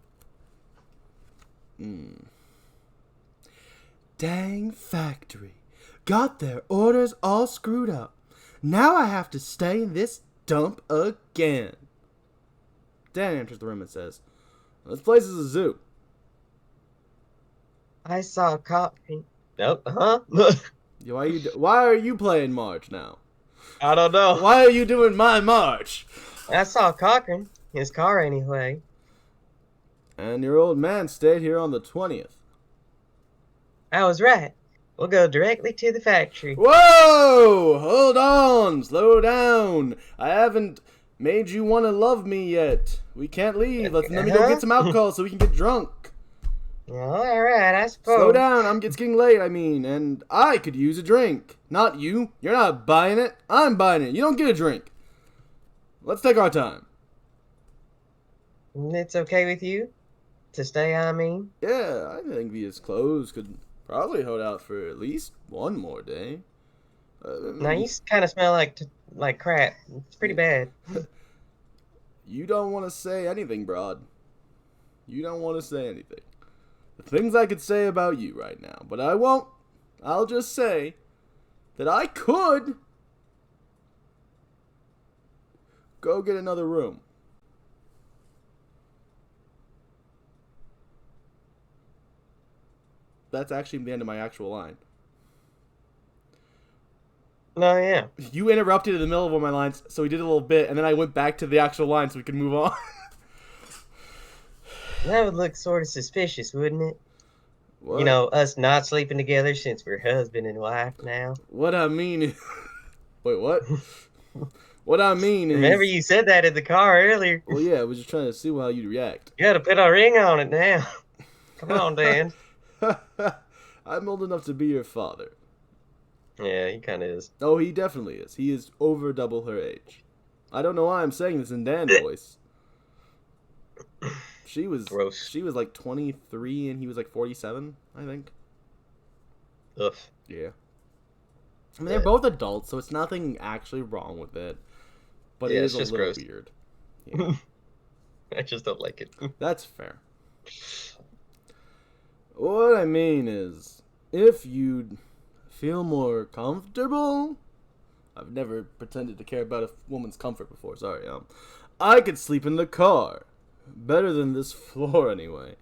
"Dang factory. Got their orders all screwed up. Now I have to stay in this dump again." Dan enters the room and says, "This place is a zoo." I saw a cop. Nope. Huh? Why are you playing Marge now? I don't know. Why are you doing my Marge? I saw Cochran. His car, anyway. "And your old man stayed here on the 20th. I was right. We'll go directly to the factory. Whoa! Hold on! Slow down! I haven't made you want to love me yet. We can't leave. Let me go get some alcohol so we can get drunk. All right, I suppose. Slow down. It's getting late, and I could use a drink. Not you. You're not buying it. I'm buying it. You don't get a drink. Let's take our time." It's okay with you to stay, I mean? Yeah, I think these clothes could probably hold out for at least one more day. Now you kind of smell like crap. It's pretty bad. You don't want to say anything, Broad. You don't want to say anything. The things I could say about you right now, but I won't. I'll just say that I could go get another room. That's actually the end of my actual line. No, yeah. You interrupted in the middle of one of my lines, so we did a little bit, and then I went back to the actual line so we could move on. That would look sort of suspicious, wouldn't it? What? You know, us not sleeping together since we're husband and wife now. What I mean is... Wait, what? What I mean is... Remember you said that in the car earlier. Well, yeah, I was just trying to see how you'd react. You gotta put a ring on it now. Come on, Dan. I'm old enough to be your father. Yeah, he kind of is. Oh, he definitely is. He is over double her age. I don't know why I'm saying this in Dan's voice. She was Gross. She was like 23 and he was like 47, I think. Ugh. Yeah. I mean, they're both adults, so it's nothing actually wrong with it. But Yeah, it it's is a just little gross. weird. Yeah. I just don't like it. That's fair. What I mean is, if you'd feel more comfortable... I've never pretended to care about a woman's comfort before, sorry. I could sleep in the car. Better than this floor, anyway.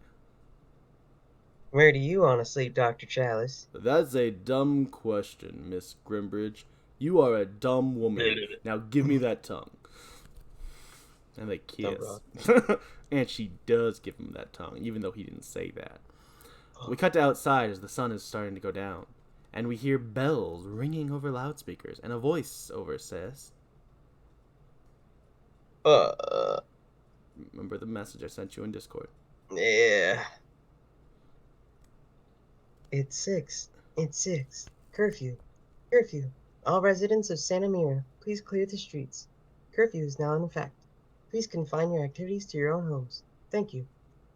Where do you want to sleep, Dr. Chalice? That's a dumb question, Miss Grimbridge. You are a dumb woman. Now give me that tongue. And they kiss. And she does give him that tongue, even though he didn't say that. We cut to outside as the sun is starting to go down. And we hear bells ringing over loudspeakers. And a voice over says... Remember the message I sent you in Discord. Yeah. It's 6. It's 6. Curfew. Curfew. All residents of Santa Mira, please clear the streets. Curfew is now in effect. Please confine your activities to your own homes. Thank you.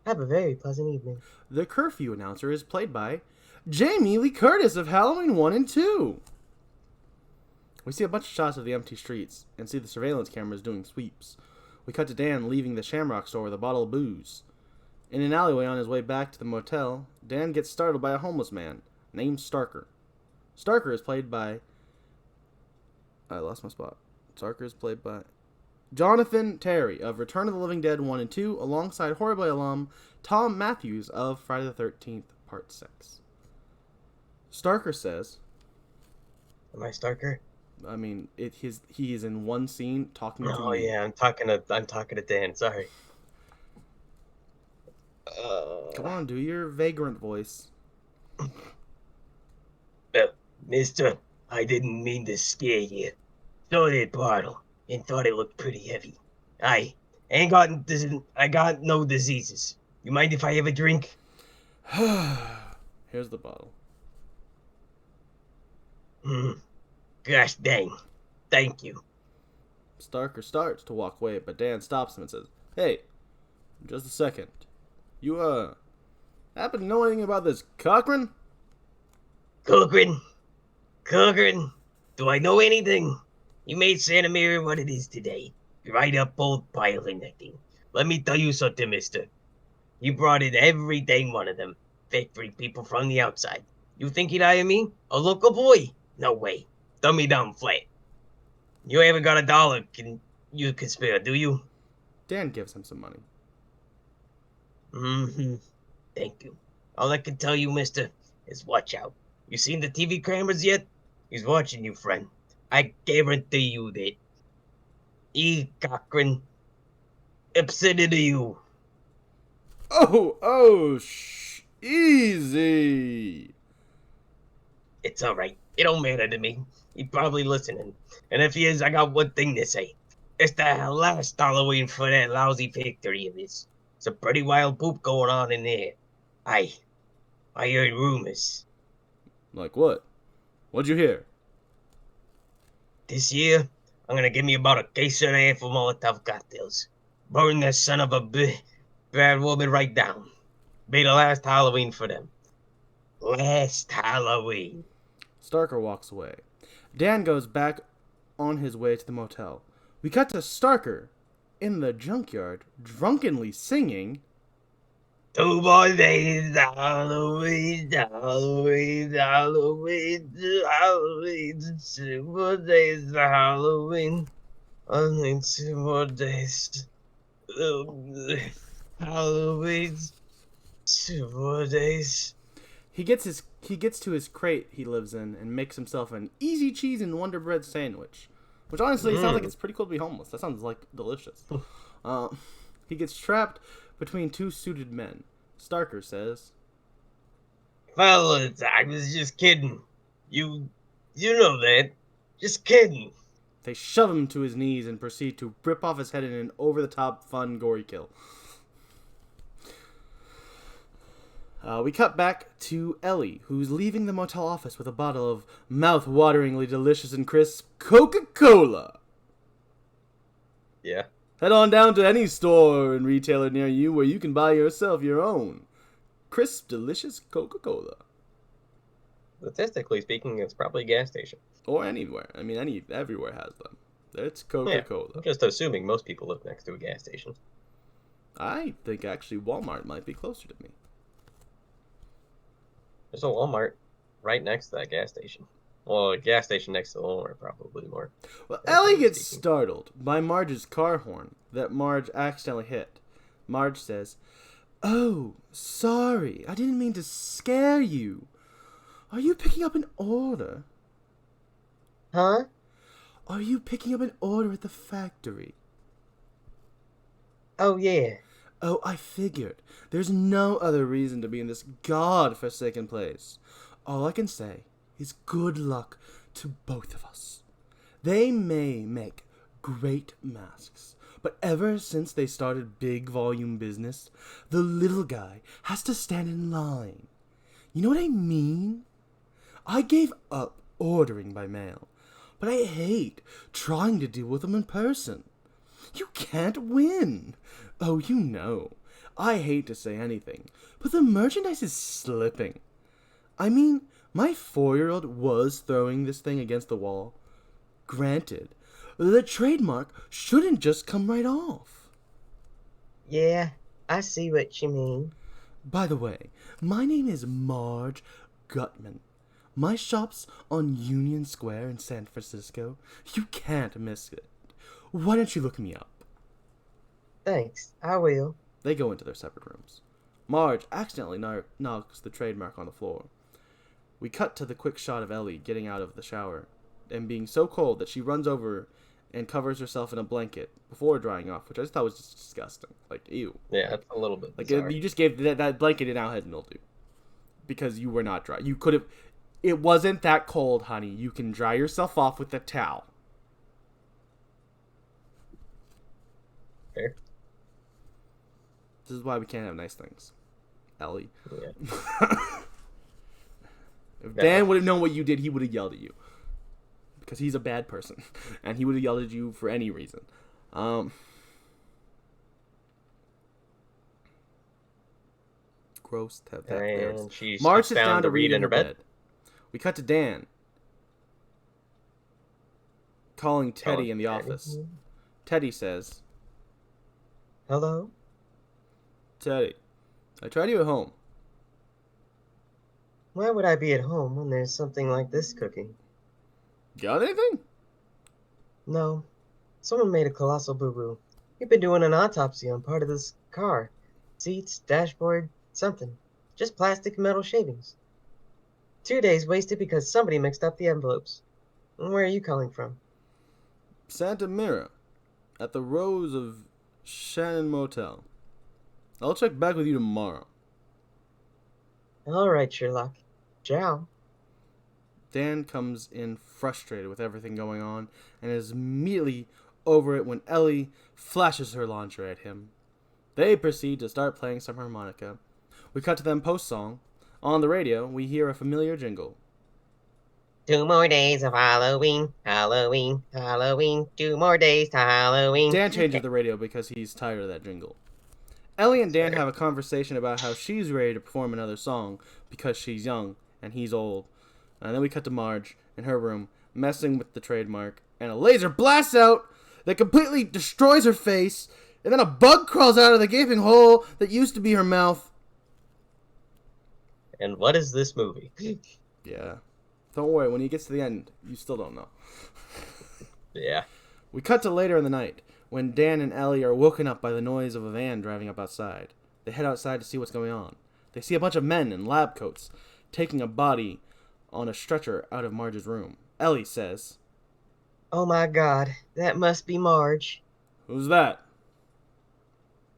Have a very pleasant evening. The curfew announcer is played by Jamie Lee Curtis of Halloween 1 and 2. We see a bunch of shots of the empty streets and see the surveillance cameras doing sweeps. We cut to Dan leaving the Shamrock store with a bottle of booze. In an alleyway on his way back to the motel, Dan gets startled by a homeless man named Starker. Starker is played by... I lost my spot. Starker is played by... Jonathan Terry of Return of the Living Dead 1 and 2, alongside Horror Bois alum Tom Matthews of Friday the 13th, Part 6. Starker says... Am I Starker? I mean, he is in one scene talking to Oh me. yeah, I'm talking to Dan. Sorry. Come on, do your vagrant voice. Mister, I didn't mean to scare you. Saw that bottle and thought it looked pretty heavy. I got no diseases. You mind if I have a drink? Here's the bottle. Gosh dang. Thank you. Starker starts to walk away, but Dan stops him and says, "Hey, just a second. You, happen to know anything about this Cochran?" Cochran? Do I know anything? You made Santa Mira what it is today. You're right up old pile and nothing. Let me tell you something, mister. You brought in every dang one of them. Factory people from the outside. You think you'd hire me? A local boy? No way. Thumb me down flat. You haven't got $1 you can spare, do you? Dan gives him some money. Thank you. All I can tell you, mister, is watch out. You seen the TV cameras yet? He's watching you, friend. I guarantee you that. Cochran. Upset to you. Easy. It's alright. It don't matter to me. He's probably listening. And if he is, I got one thing to say. It's the last Halloween for that lousy factory of his. It's a pretty wild poop going on in there. I heard rumors. Like what? What'd you hear? This year, I'm gonna give me about a case and a half of Molotov cocktails. Burn that son of a bad woman right down. Be the last Halloween for them. Last Halloween. Starker walks away. Dan goes back on his way to the motel. We cut to Starker in the junkyard, drunkenly singing, 2 more days, Halloween, Halloween, Halloween, Halloween, 2 more days, Halloween. Only 2 more days. Halloween, 2 more days. He gets to his crate he lives in and makes himself an easy cheese and Wonder Bread sandwich. Which honestly sounds like it's pretty cool to be homeless. That sounds like delicious. He gets trapped between 2 suited men. Starker says, Fellas, I was just kidding. You know that. Just kidding. they shove him to his knees and proceed to rip off his head in an over-the-top, fun, gory kill. We cut back to Ellie, who's leaving the motel office with a bottle of mouth-wateringly delicious and crisp Coca-Cola. Yeah. Head on down to any store and retailer near you where you can buy yourself your own crisp, delicious Coca-Cola. Statistically speaking, it's probably a gas station. Or anywhere. I mean, everywhere has them. It's Coca-Cola. Yeah, I'm just assuming most people live next to a gas station. I think actually Walmart might be closer to me. There's a Walmart right next to that gas station. Well, a gas station next to the Walmart, probably more. Well, Ellie gets startled by Marge's car horn that Marge accidentally hit. Marge says, "Oh, sorry. I didn't mean to scare you. Are you picking up an order?" Huh? "Are you picking up an order at the factory?" Oh, yeah. "Oh, I figured. There's no other reason to be in this god-forsaken place. All I can say is good luck to both of us. They may make great masks, but ever since they started big volume business, the little guy has to stand in line. You know what I mean? I gave up ordering by mail, but I hate trying to deal with them in person. You can't win. Oh, you know, I hate to say anything, but the merchandise is slipping. I mean, my 4-year-old was throwing this thing against the wall. Granted, the trademark shouldn't just come right off." Yeah, I see what you mean. "By the way, my name is Marge Gutman. My shop's on Union Square in San Francisco. You can't miss it. Why don't you look me up?" Thanks, I will. They go into their separate rooms. Marge accidentally knocks the trademark on the floor. We cut to the quick shot of Ellie getting out of the shower and being so cold that she runs over and covers herself in a blanket before drying off, which I just thought was just disgusting. Like, ew. Yeah, that's a little bit Like, bizarre. you just gave that blanket an out head mildew because you were not dry. You could have. It wasn't that cold, honey. You can dry yourself off with a towel. Fair. This is why we can't have nice things, Ellie. Yeah. If Dan would have known what you did, he would have yelled at you. Because he's a bad person. And he would have yelled at you for any reason. Gross. And she's Marge sits found down to read in her bed. bed. We cut to Dan calling Teddy in the office. Teddy says, Hello? "Teddy, I tried you at home." Why would I be at home when there's something like this cooking? "Got anything?" No. Someone made a colossal boo-boo. We've been doing an autopsy on part of this car. Seats, dashboard, something. Just plastic and metal shavings. 2 days wasted because somebody mixed up the envelopes. Where are you calling from? "Santa Mira, at the Rose of Shannon Motel. I'll check back with you tomorrow." All right, Sherlock. Ciao. Dan comes in frustrated with everything going on and is immediately over it when Ellie flashes her lingerie at him. They proceed to start playing some harmonica. We cut to them post-song. On the radio, we hear a familiar jingle. 2 more days of Halloween, Halloween, Halloween. 2 more days to Halloween. Dan changes the radio because he's tired of that jingle. Ellie and Dan have a conversation about how she's ready to perform another song because she's young and he's old. And then we cut to Marge in her room, messing with the trademark, and a laser blasts out that completely destroys her face, and then a bug crawls out of the gaping hole that used to be her mouth. And what is this movie? Yeah. Don't worry, when he gets to the end, you still don't know. Yeah. We cut to later in the night, when Dan and Ellie are woken up by the noise of a van driving up outside. They head outside to see what's going on. They see a bunch of men in lab coats taking a body on a stretcher out of Marge's room. Ellie says, Oh my god, that must be Marge. "Who's that?"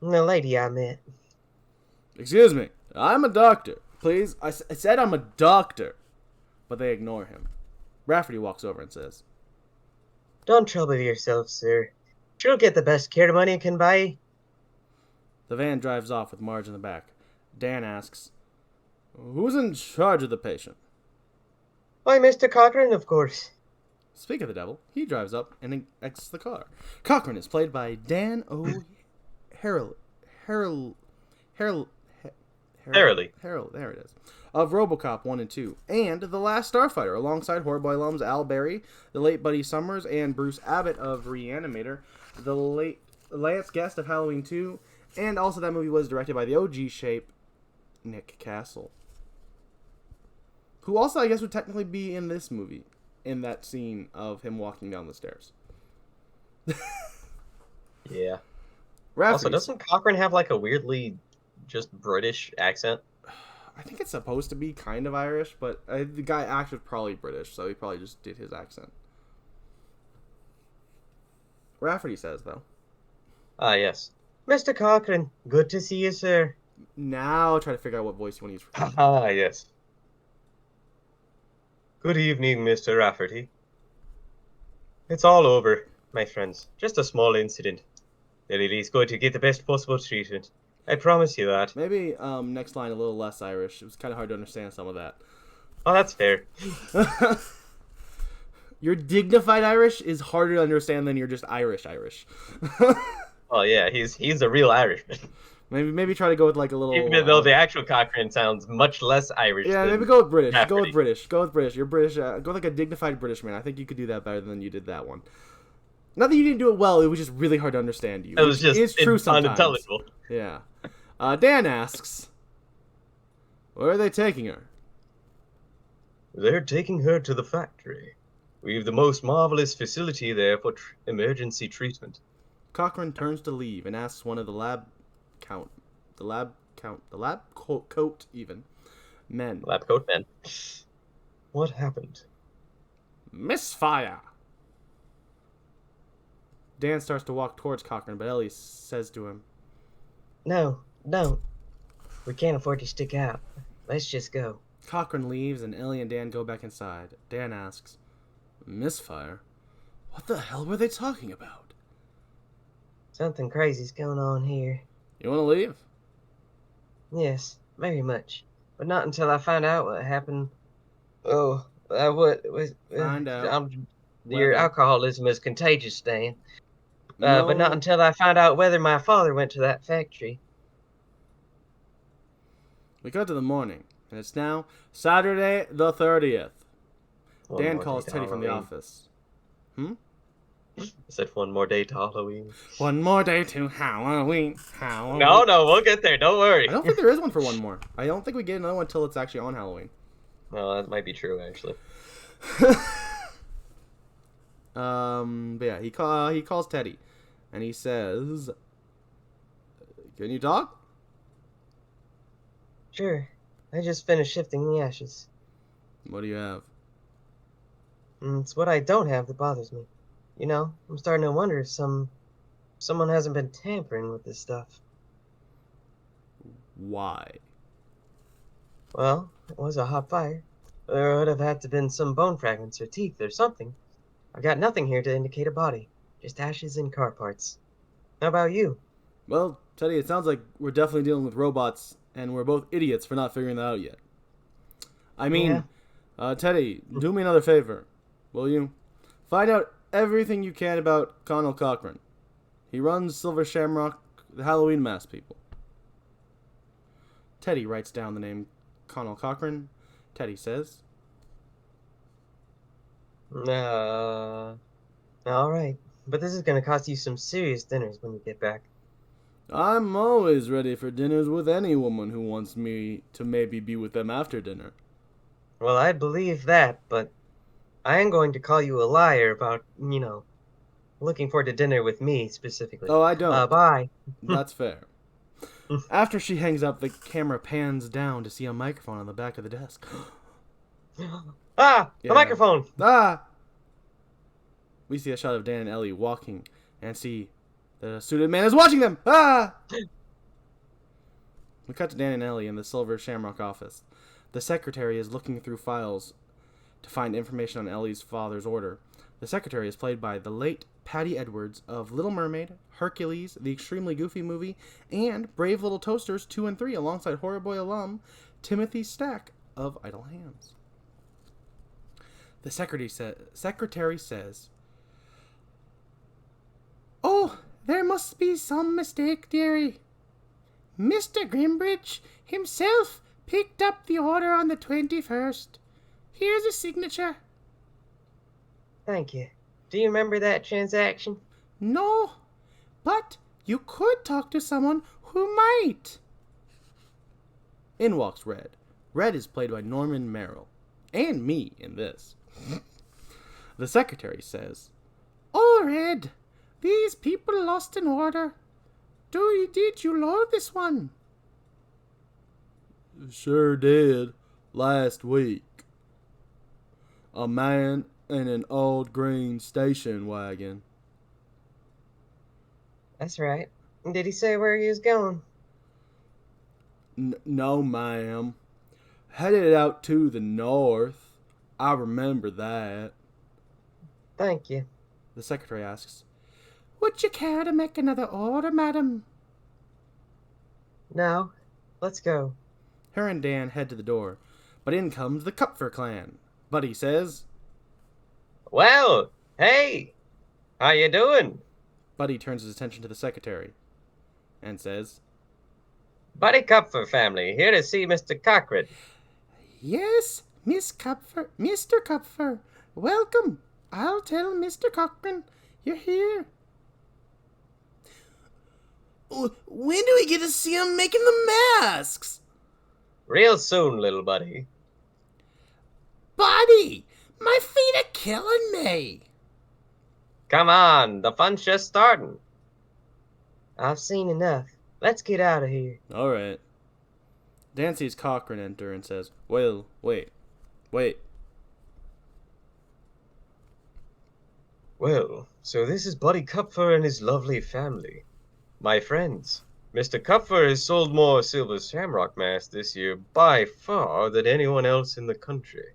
The lady I met. "Excuse me, I'm a doctor. Please, I said I'm a doctor." But they ignore him. Rafferty walks over and says, Don't trouble yourself, sir. She'll get the best care money can buy. The van drives off with Marge in the back. Dan asks, "Who's in charge of the patient?" Why, Mr. Cochran, of course. Speak of the devil, he drives up and exits the car. Cochran is played by Dan Harrell. Harrell. There it is. Of RoboCop 1 and 2, and The Last Starfighter, alongside Horror Bois alums Al Berry, the late Buddy Summers, and Bruce Abbott of Reanimator, the late Lance Guest of Halloween 2, and also that movie was directed by the OG shape, Nick Castle. Who also, I guess, would technically be in this movie, in that scene of him walking down the stairs. Yeah. Rafferty's, Also, doesn't Cochran have like a weirdly just British accent? I think it's supposed to be kind of Irish, but the guy acted probably British, so he probably just did his accent. Rafferty says, though. Ah, yes. Mr. Cochran, good to see you, sir. Now try to figure out what voice you want to use. Ah, yes. Good evening, Mr. Rafferty. It's all over, my friends. Just a small incident. The lady's going to get the best possible treatment. I promise you that. Maybe next line a little less Irish. It was kind of hard to understand some of that. Oh, that's fair. Your dignified Irish is harder to understand than your just Irish. Oh yeah, he's a real Irishman. Maybe try to go with like a little. Even though the actual Cochran sounds much less Irish. Yeah, than maybe go with British. Rafferty. Go with British. You're British. Go with like a dignified British man. I think you could do that better than you did that one. Not that you didn't do it well. It was just really hard to understand you. It was just it's true sometimes. unintelligible. Yeah. Dan asks, "Where are they taking her?" They're taking her to the factory. We've the most marvelous facility there for emergency treatment. Cochran turns to leave and asks one of the lab coat men. Lab coat men. What happened? Misfire. Dan starts to walk towards Cochran, but Ellie says to him, No. We can't afford to stick out. Let's just go. Cochran leaves and Ellie and Dan go back inside. Dan asks, "Misfire? What the hell were they talking about?" Something crazy's going on here. "You want to leave?" Yes, very much. But not until I find out what happened. Oh, what was... Find out Your whether- alcoholism is contagious, Dan. No. But not until I find out whether my father went to that factory. We go to the morning, and it's now Saturday the 30th. One Dan more calls day to Teddy from the Halloween. office. I said one more day to Halloween. One more day to Halloween. No, we'll get there. Don't worry. I don't think there is one for one more. I don't think we get another one until it's actually on Halloween. Well, that might be true, actually. But yeah, he calls Teddy, and he says, "Can you talk?" Sure. I just finished shifting the ashes. "What do you have?" It's what I don't have that bothers me. You know, I'm starting to wonder if someone hasn't been tampering with this stuff. "Why?" Well, it was a hot fire. There would have had to been some bone fragments or teeth or something. I got nothing here to indicate a body. Just ashes and car parts. How about you? Well, Teddy, it sounds like we're definitely dealing with robots, and we're both idiots for not figuring that out yet. I mean, Yeah. Teddy, do me another favor, will you? Find out everything you can about Connell Cochran. He runs Silver Shamrock, the Halloween Mask people. Teddy writes down the name Connell Cochran. Teddy says, All right. But this is gonna cost you some serious dinners when you get back. I'm always ready for dinners with any woman who wants me to maybe be with them after dinner. Well, I'd believe that, but I am going to call you a liar about, looking forward to dinner with me specifically. Oh, I don't. Bye. That's fair. After she hangs up, the camera pans down to see a microphone on the back of the desk. The Yeah. microphone! Ah! We see a shot of Dan and Ellie walking and see that a suited man is watching them. Ah! We cut to Dan and Ellie in the Silver Shamrock office. The secretary is looking through files to find information on Ellie's father's order. The secretary is played by the late Patty Edwards of Little Mermaid, Hercules, The Extremely Goofy Movie, and Brave Little Toasters 2 and 3, alongside Horror Boy alum Timothy Stack of Idle Hands. The secretary says, "Oh, there must be some mistake, dearie. Mr. Grimbridge himself picked up the order on the 21st. Here's a signature." Thank you. Do you remember that transaction? "No, but you could talk to someone who might." In walks Red. Red is played by Norman Merrill, and me in this. The secretary says, "Oh, Red, these people lost an order. Did you load this one?" "Sure did, last week. A man in an old green station wagon." That's right. Did he say where he was going? No, ma'am. Headed out to the north. I remember that." Thank you. The secretary asks, "Would you care to make another order, madam?" No. Let's go. Her and Dan head to the door, but in comes the Kupfer clan. Buddy says, Well, hey! How you doing? Buddy turns his attention to the secretary and says, Buddy Kupfer family, here to see Mr. Cochran. "Yes, Miss Kupfer, Mr. Kupfer. Welcome. I'll tell Mr. Cochran you're here." "When do we get to see him making the masks?" Real soon, little buddy. "Buddy, my feet are killing me." Come on, the fun's just starting. I've seen enough. Let's get out of here. All right. Dan sees Cochran enter and says, "Well, wait. Well, so this is Buddy Kupfer and his lovely family. My friends, Mr. Kupfer has sold more Silver Shamrock masks this year by far than anyone else in the country.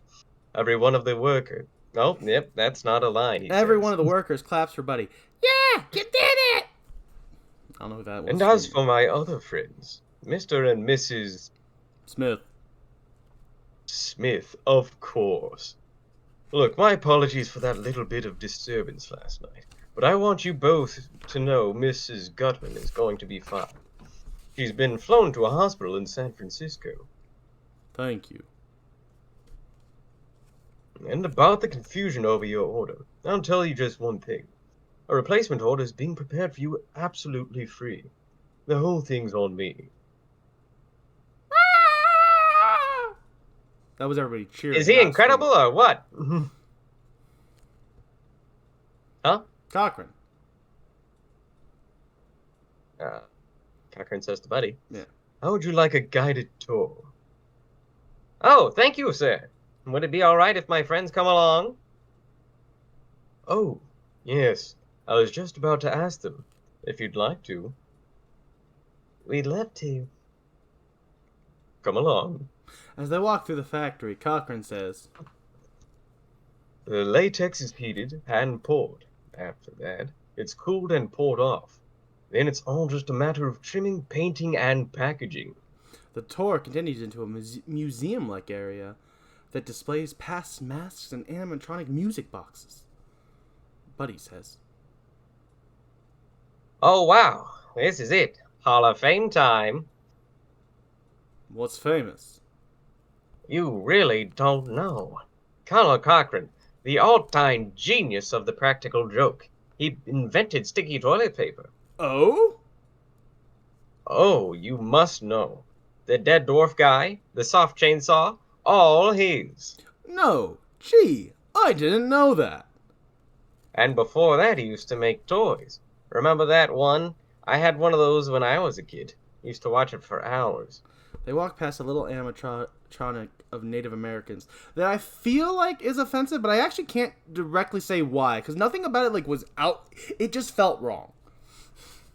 Every one of the workers... Oh, yep, that's not a line, he Every says. one of the workers claps for Buddy. "Yeah, you did it!" I don't know who that was. And as for my other friends, Mr. and Mrs. Smith. Smith, of course. Look, my apologies for that little bit of disturbance last night, but I want you both to know Mrs. Gutman is going to be fine. She's been flown to a hospital in San Francisco. Thank you. And about the confusion over your order, I'll tell you just one thing. A replacement order is being prepared for you absolutely free. The whole thing's on me. That was everybody cheering. Is he not incredible or what? Huh? Cochran. Cochran says to Buddy. Yeah. How would you like a guided tour? Oh, thank you, sir. Would it be all right if my friends come along? Oh, yes. I was just about to ask them, if you'd like to. We'd love to. Come along. As they walk through the factory, Cochran says, The latex is heated and poured. After that, it's cooled and poured off. Then it's all just a matter of trimming, painting, and packaging. The tour continues into a museum-like area that displays past masks and animatronic music boxes. Buddy says, Oh, wow. This is it. Hall of Fame time. "What's famous?" You really don't know. Colonel Cochran, the all-time genius of the practical joke. He invented sticky toilet paper. "Oh?" Oh, you must know. The dead dwarf guy, the soft chainsaw, all his. "No. Gee, I didn't know that." And before that, he used to make toys. Remember that one? I had one of those when I was a kid. Used to watch it for hours. They walk past a little animatronic of Native Americans that I feel like is offensive, but I actually can't directly say why, because nothing about it like was out. It just felt wrong.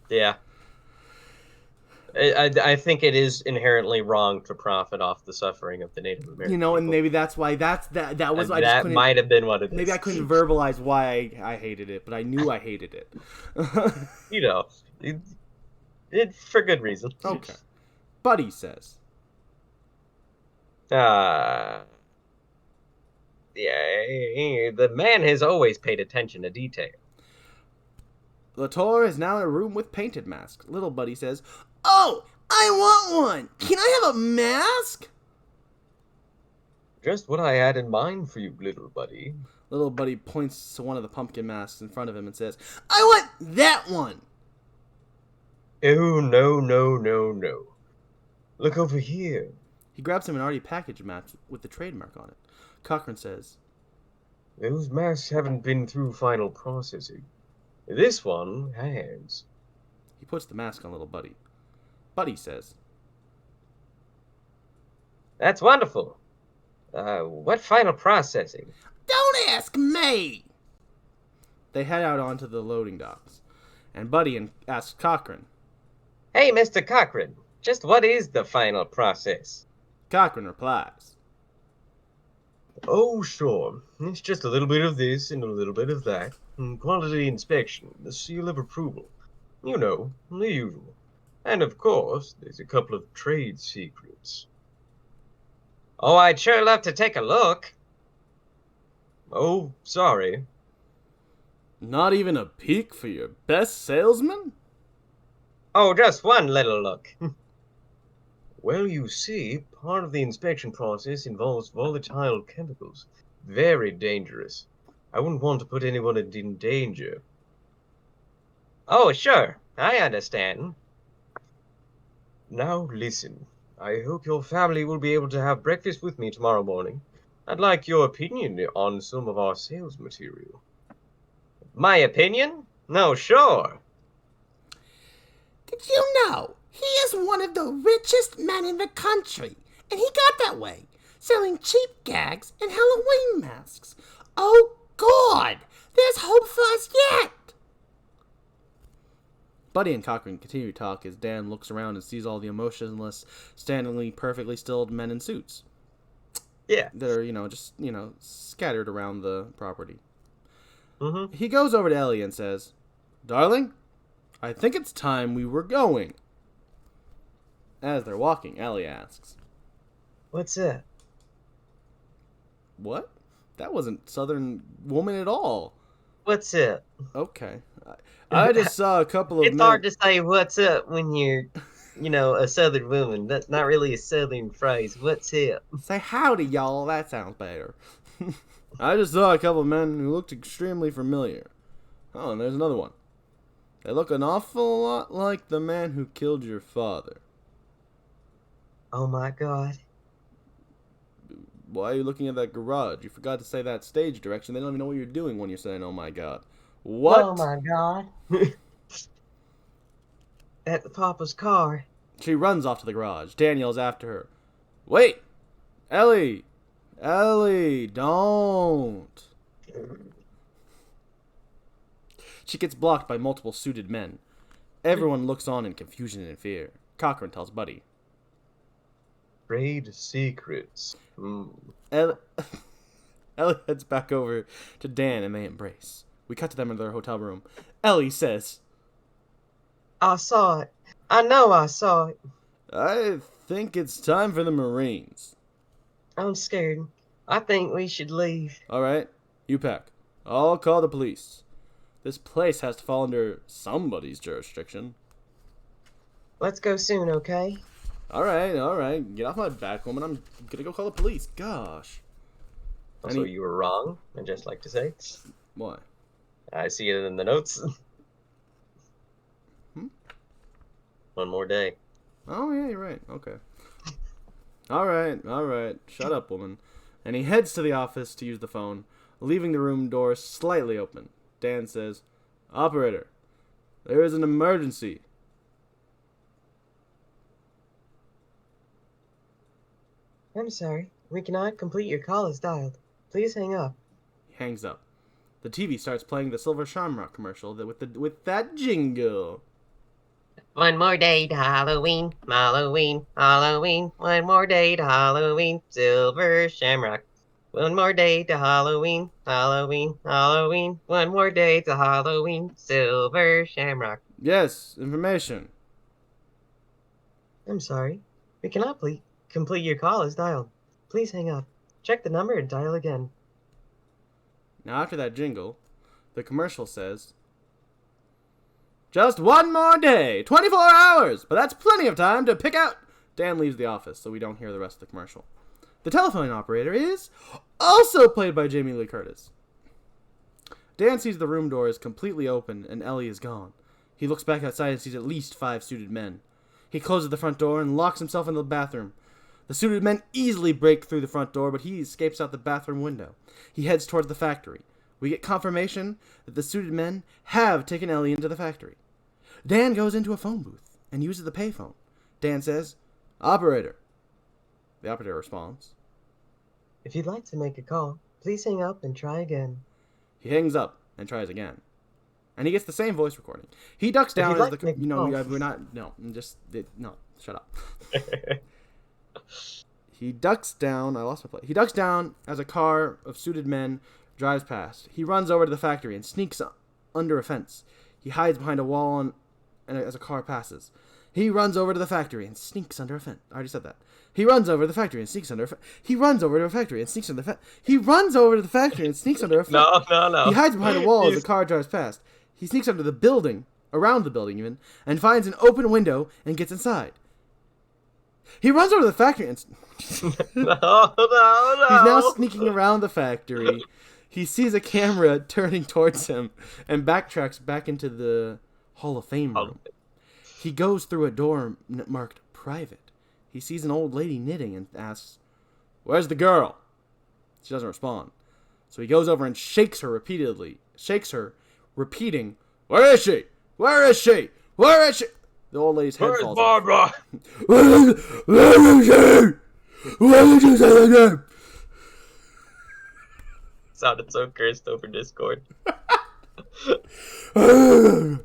Yeah. I think it is inherently wrong to profit off the suffering of the Native American You know, and people. maybe that's why that was I just That couldn't. might have been what it is. Maybe I couldn't verbalize why I hated it, but I knew I hated it. You know, it for good reason. Okay. Buddy says, Yeah, the man has always paid attention to detail. Latour is now in a room with painted masks. Little Buddy says, "Oh, I want one! Can I have a mask?" Just what I had in mind for you, little buddy. Little Buddy points to one of the pumpkin masks in front of him and says, "I want that one!" Oh, no, no, no, no. Look over here. He grabs him an already packaged mask with the trademark on it. Cochran says, Those masks haven't been through final processing. This one has. he puts the mask on Little Buddy. Buddy says, That's wonderful. What final processing? "Don't ask me!" They head out onto the loading docks, and Buddy asks Cochran. Hey, Mr. Cochran, just what is the final process? Cochran replies, Oh, sure. It's just a little bit of this and a little bit of that. Quality inspection, the seal of approval. You know, the usual. And of course, there's a couple of trade secrets. Oh, I'd sure love to take a look. Oh, sorry. "Not even a peek for your best salesman?" Oh, just one little look. Well, you see, part of the inspection process involves volatile chemicals. Very dangerous. I wouldn't want to put anyone in danger. Oh, sure. I understand. Now, listen. I hope your family will be able to have breakfast with me tomorrow morning. I'd like your opinion on some of our sales material. My opinion? No, sure. "Did you know he is one of the richest men in the country? And he got that way, selling cheap gags and Halloween masks. Oh, God! There's hope for us yet!" Buddy and Cochran continue to talk as Dan looks around and sees all the emotionless, standingly perfectly stilled men in suits. Yeah. That are, just, scattered around the property. Mm-hmm. He goes over to Ellie and says, "Darling, I think it's time we were going." As they're walking, Ellie asks, What's that? "What? That wasn't Southern woman at all." What's up? Okay. I just saw a couple of It's men. hard to say what's up when you're, a Southern woman. That's not really a Southern phrase. What's up? Say howdy, y'all. That sounds better. I just saw a couple of men who looked extremely familiar. Oh, and there's another one. They look an awful lot like the man who killed your father. Oh my God. Why are you looking at that garage? You forgot to say that stage direction. They don't even know what you're doing when you're saying, "Oh my God." What? Oh my God. At the Papa's car. She runs off to the garage. Dan yells after her, "Wait! Ellie! Ellie, don't!" She gets blocked by multiple suited men. Everyone looks on in confusion and fear. Cochran tells Buddy, Trade secrets. Ellie heads back over to Dan and they embrace. We cut to them in their hotel room. Ellie says, I saw it. I know I saw it. "I think it's time for the Marines." I'm scared. I think we should leave. Alright, you pack. I'll call the police. This place has to fall under somebody's jurisdiction. Let's go soon, okay? Alright. Get off my back, woman. I'm gonna go call the police. Gosh. Also, you were wrong, I'd just like to say. What? I see it in the notes. One more day. Oh, yeah, you're right. Okay. Alright. Shut up, woman. And he heads to the office to use the phone, leaving the room door slightly open. Dan says, Operator, there is an emergency. I'm sorry. We cannot complete your call as dialed. Please hang up. He hangs up. The TV starts playing the Silver Shamrock commercial with that jingle. One more day to Halloween, Halloween, Halloween. One more day to Halloween, Silver Shamrock. One more day to Halloween, Halloween, Halloween. One more day to Halloween, Silver Shamrock. Yes, information. I'm sorry. We cannot complete your call as dialed. Please hang up. Check the number and dial again. Now, after that jingle, the commercial says, Just one more day, 24 hours, but that's plenty of time to pick out. Dan leaves the office, so we don't hear the rest of the commercial. The telephone operator is also played by Jamie Lee Curtis. Dan sees the room door is completely open and Ellie is gone. He looks back outside and sees at least 5 suited men. He closes the front door and locks himself in the bathroom. The suited men easily break through the front door, but he escapes out the bathroom window. He heads towards the factory. We get confirmation that the suited men have taken Ellie into the factory. Dan goes into a phone booth and uses the payphone. Dan says, Operator. The operator responds. If you'd like to make a call, please hang up and try again. He hangs up and tries again. And he gets the same voice recording. He ducks down as the... we're not... No, no, shut up. He ducks down... I lost my place. He ducks down as a car of suited men drives past. He runs over to the factory and sneaks under a fence. He hides behind a wall as a car passes. He runs over to the factory and sneaks under a fence. I already said that. He runs over to the factory and sneaks under a fence. He runs over to a factory and sneaks under a fence. He runs over to the factory and sneaks under a fence. No. He hides behind a wall as the car drives past. He sneaks under the building, around the building even, and finds an open window and gets inside. He runs over to the factory and... No. He's now sneaking around the factory. He sees a camera turning towards him and backtracks back into the Hall of Fame room. He goes through a door marked private. He sees an old lady knitting and asks, Where's the girl? She doesn't respond. So he goes over and shakes her repeatedly. Repeating, Where is she? Where is she? Where is she? The old lady's head falls off. Barbara? Where is she? Why did you say her Sounded so cursed over Discord. name?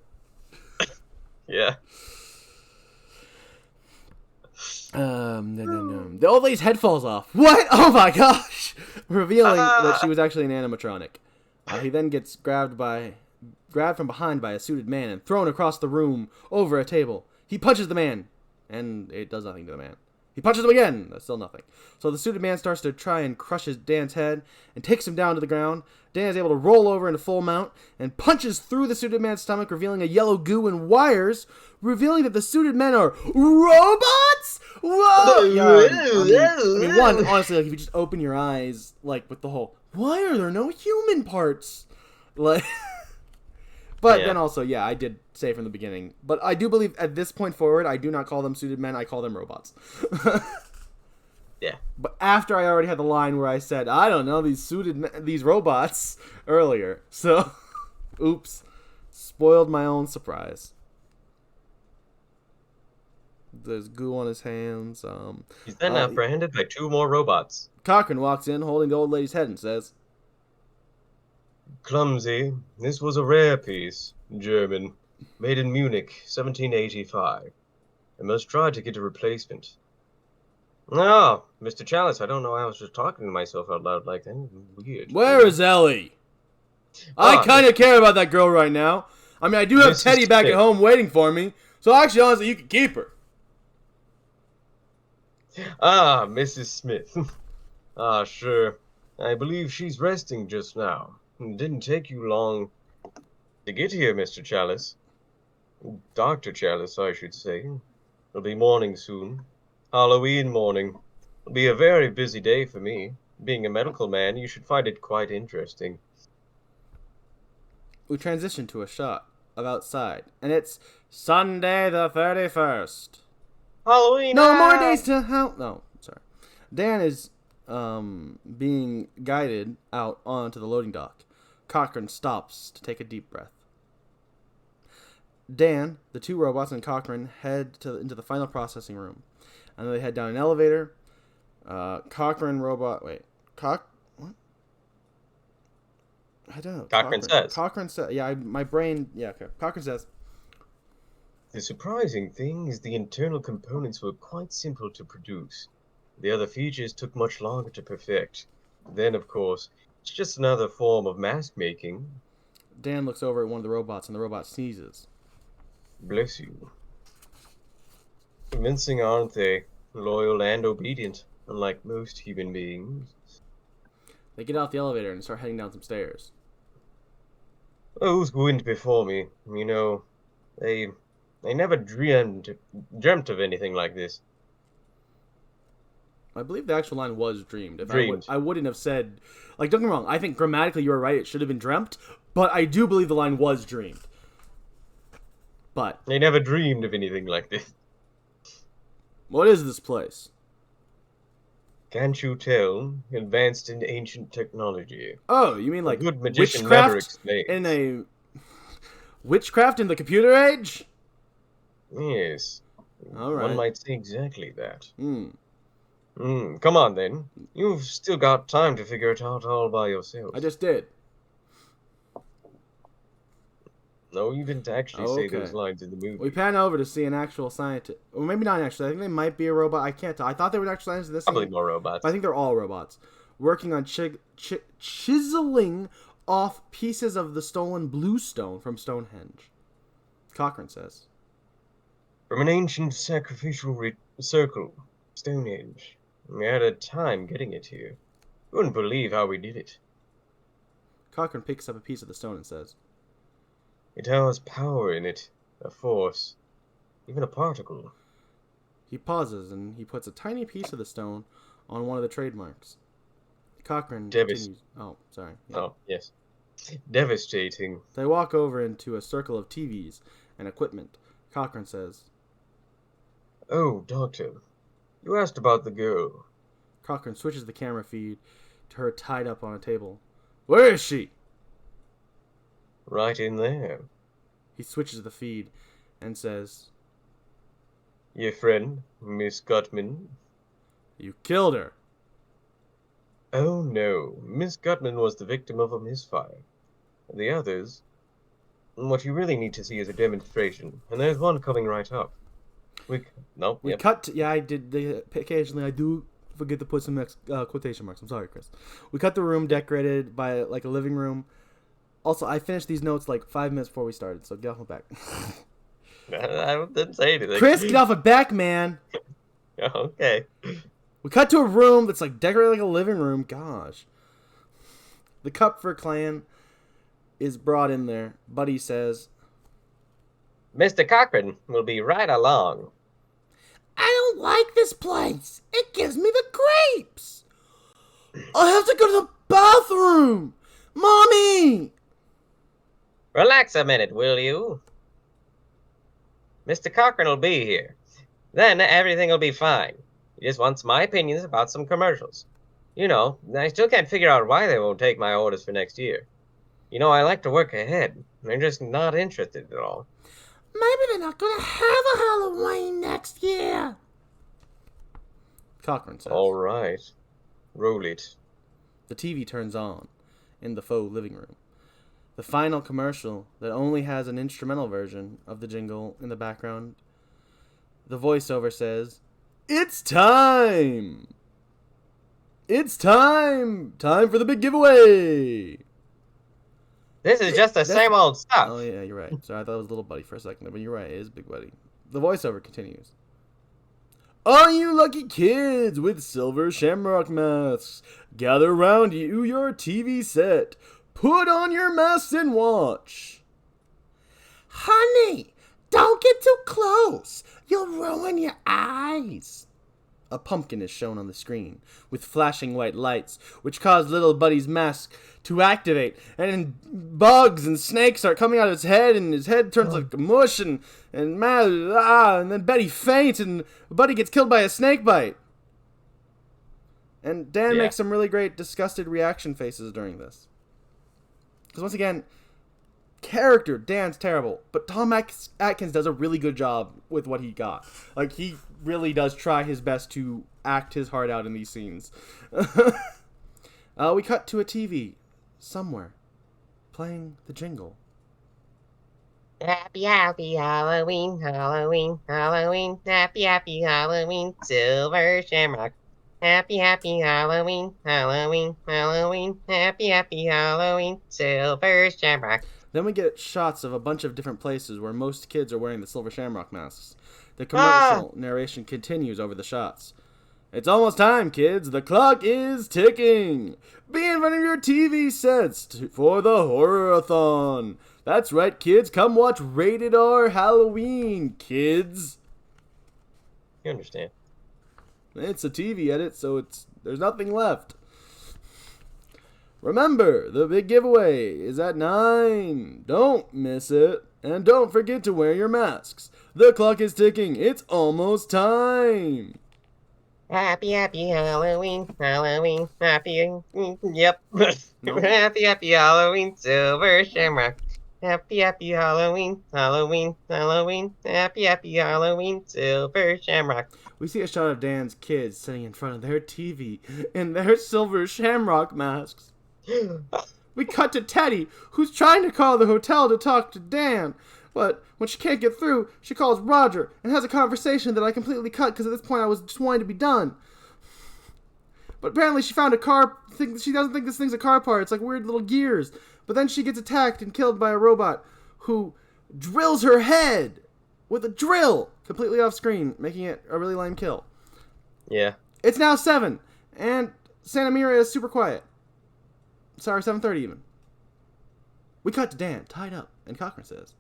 Yeah. The old lady's head falls off. What? Oh my gosh! Revealing that she was actually an animatronic. He then gets grabbed from behind by a suited man and thrown across the room over a table. He punches the man, and it does nothing to the man. He punches him again. That's still nothing. So the suited man starts to try and crush Dan's head and takes him down to the ground. Dan is able to roll over into full mount and punches through the suited man's stomach, revealing a yellow goo and wires, revealing that the suited men are robots? Whoa! One, honestly, like, if you just open your eyes, like, with the whole, why are there no human parts? Like... But then also, yeah, I did say from the beginning. But I do believe at this point forward, I do not call them suited men. I call them robots. Yeah. But after I already had the line where I said, I don't know, these robots earlier. So, oops. Spoiled my own surprise. There's goo on his hands. He's then apprehended by 2 more robots. Cochran walks in holding the old lady's head and says, Clumsy. This was a rare piece. German. Made in Munich, 1785. I must try to get a replacement. Oh, Mr. Chalice, I don't know. I was just talking to myself out loud like that. Weird. Where is Ellie? I kind of care about that girl right now. I mean, I do have Mrs. Teddy back Smith. at home waiting for me. So actually, honestly, you can keep her. Ah, Mrs. Smith. Ah, sure. I believe she's resting just now. It didn't take you long to get here, Mr. Chalice. Dr. Chalice, I should say. It'll be morning soon. Halloween morning. It'll be a very busy day for me. Being a medical man, you should find it quite interesting. We transition to a shot of outside, and it's Sunday the 31st. Halloween! No more days to help. No, sorry. Dan is being guided out onto the loading dock. Cochrane stops to take a deep breath. Dan, the two robots, and Cochrane head into the final processing room. And then they head down an elevator. Cochrane robot... Wait. What? I don't know. Cochrane says. Cochrane says... Yeah, my brain... Yeah, okay. Cochrane says... The surprising thing is the internal components were quite simple to produce. The other features took much longer to perfect. Then, of course, it's just another form of mask making. Dan looks over at one of the robots, and the robot sneezes. Bless you. Convincing, aren't they? Loyal and obedient, unlike most human beings. They get out the elevator and start heading down some stairs. Those who went before me, you know, they never dreamt of anything like this. I believe the actual line was dreamed. Dreamed. I wouldn't have said... Like, don't get me wrong. I think grammatically you were right. It should have been dreamt. But I do believe the line was dreamed. But... They never dreamed of anything like this. What is this place? Can't you tell? Advanced in ancient technology. Oh, you mean like A good magician never explains. in a... Witchcraft in the computer age? Yes. All right. One might say exactly that. Hmm. Come on, then. You've still got time to figure it out all by yourself. I just did. No, you didn't actually say those lines in the movie. We pan over to see an actual scientist. Or maybe not actually. I think they might be a robot. I can't tell. I thought they were actual scientists in this Probably scene. more robots. I think they're all robots. Working on chiseling off pieces of the stolen blue stone from Stonehenge. Cochrane says. From an ancient sacrificial circle, Stonehenge. We had a time getting it here. You wouldn't believe how we did it. Cochrane picks up a piece of the stone and says. It has power in it, a force, even a particle. He pauses and he puts a tiny piece of the stone on one of the trademarks. Cochrane continues. Oh, sorry. Yeah. Oh, yes. Devastating. They walk over into a circle of TVs and equipment. Cochrane says. Oh, Doctor. You asked about the girl. Cochrane switches the camera feed to her tied up on a table. Where is she? Right in there. He switches the feed and says, Your friend, Miss Gutman. You killed her. Oh no, Miss Gutman was the victim of a misfire. The others... What you really need to see is a demonstration, and there's one coming right up. We cut to, yeah, I did. Occasionally, I do forget to put some quotation marks. I'm sorry, Chris. We cut the room decorated by like a living room. Also, I finished these notes like 5 minutes before we started, so get off my back. I didn't say anything. Chris, get off my back, man. Okay. We cut to a room that's like decorated like a living room. Gosh. The cup for clan is brought in there. Buddy says, Mr. Cochrane will be right along. I don't like this place. It gives me the creeps. I have to go to the bathroom. Mommy! Relax a minute, will you? Mr. Cochrane will be here. Then everything will be fine. He just wants my opinions about some commercials. You know, I still can't figure out why they won't take my orders for next year. You know, I like to work ahead. They're just not interested at all. Maybe they're not going to have a Halloween next year. Cochrane says. All right. Roll it. The TV turns on in the faux living room. The final commercial that only has an instrumental version of the jingle in the background. The voiceover says, It's time! It's time! Time for the big giveaway! This is just the same old stuff. Oh, yeah, you're right. Sorry, I thought it was Little Buddy for a second, but you're right. It is Big Buddy. The voiceover continues. All you lucky kids with silver shamrock masks, gather round your TV set. Put on your masks and watch. Honey, don't get too close. You'll ruin your eyes. A pumpkin is shown on the screen with flashing white lights, which cause little Buddy's mask to activate, and bugs and snakes are coming out of his head, and his head turns like mush, and then Betty faints, and Buddy gets killed by a snake bite. And Dan makes some really great disgusted reaction faces during this. Because once again, character, Dan's terrible, but Tom Atkins does a really good job with what he got. Like, he really does try his best to act his heart out in these scenes. We cut to a TV somewhere playing the jingle. Happy, happy Halloween, Halloween, Halloween. Happy, happy Halloween, Silver Shamrock. Happy, happy Halloween, Halloween, Halloween. Happy, happy Halloween, Silver Shamrock. Then we get shots of a bunch of different places where most kids are wearing the silver shamrock masks. The commercial narration continues over the shots. It's almost time, kids. The clock is ticking. Be in front of your TV sets for the Horror-a-thon. That's right, kids. Come watch Rated R Halloween, kids. You understand. It's a TV edit, so there's nothing left. Remember, the big giveaway is at 9. Don't miss it. And don't forget to wear your masks. The clock is ticking. It's almost time. Happy, happy Halloween, Halloween, happy, yep. No. Happy, happy Halloween, Silver Shamrock. Happy, happy Halloween, Halloween, Halloween. Happy, happy Halloween, Silver Shamrock. We see a shot of Dan's kids sitting in front of their TV in their silver shamrock masks. We cut to Teddy, who's trying to call the hotel to talk to Dan. But when she can't get through, she calls Roger and has a conversation that I completely cut because at this point I was just wanting to be done. But apparently she found a car. She doesn't think this thing's a car part. It's like weird little gears. But then she gets attacked and killed by a robot who drills her head with a drill completely off screen, making it a really lame kill. Yeah. It's now 7, and Santa Mira is super quiet. Sorry, 7:30 even. We cut to Dan, tied up, and Cochran says,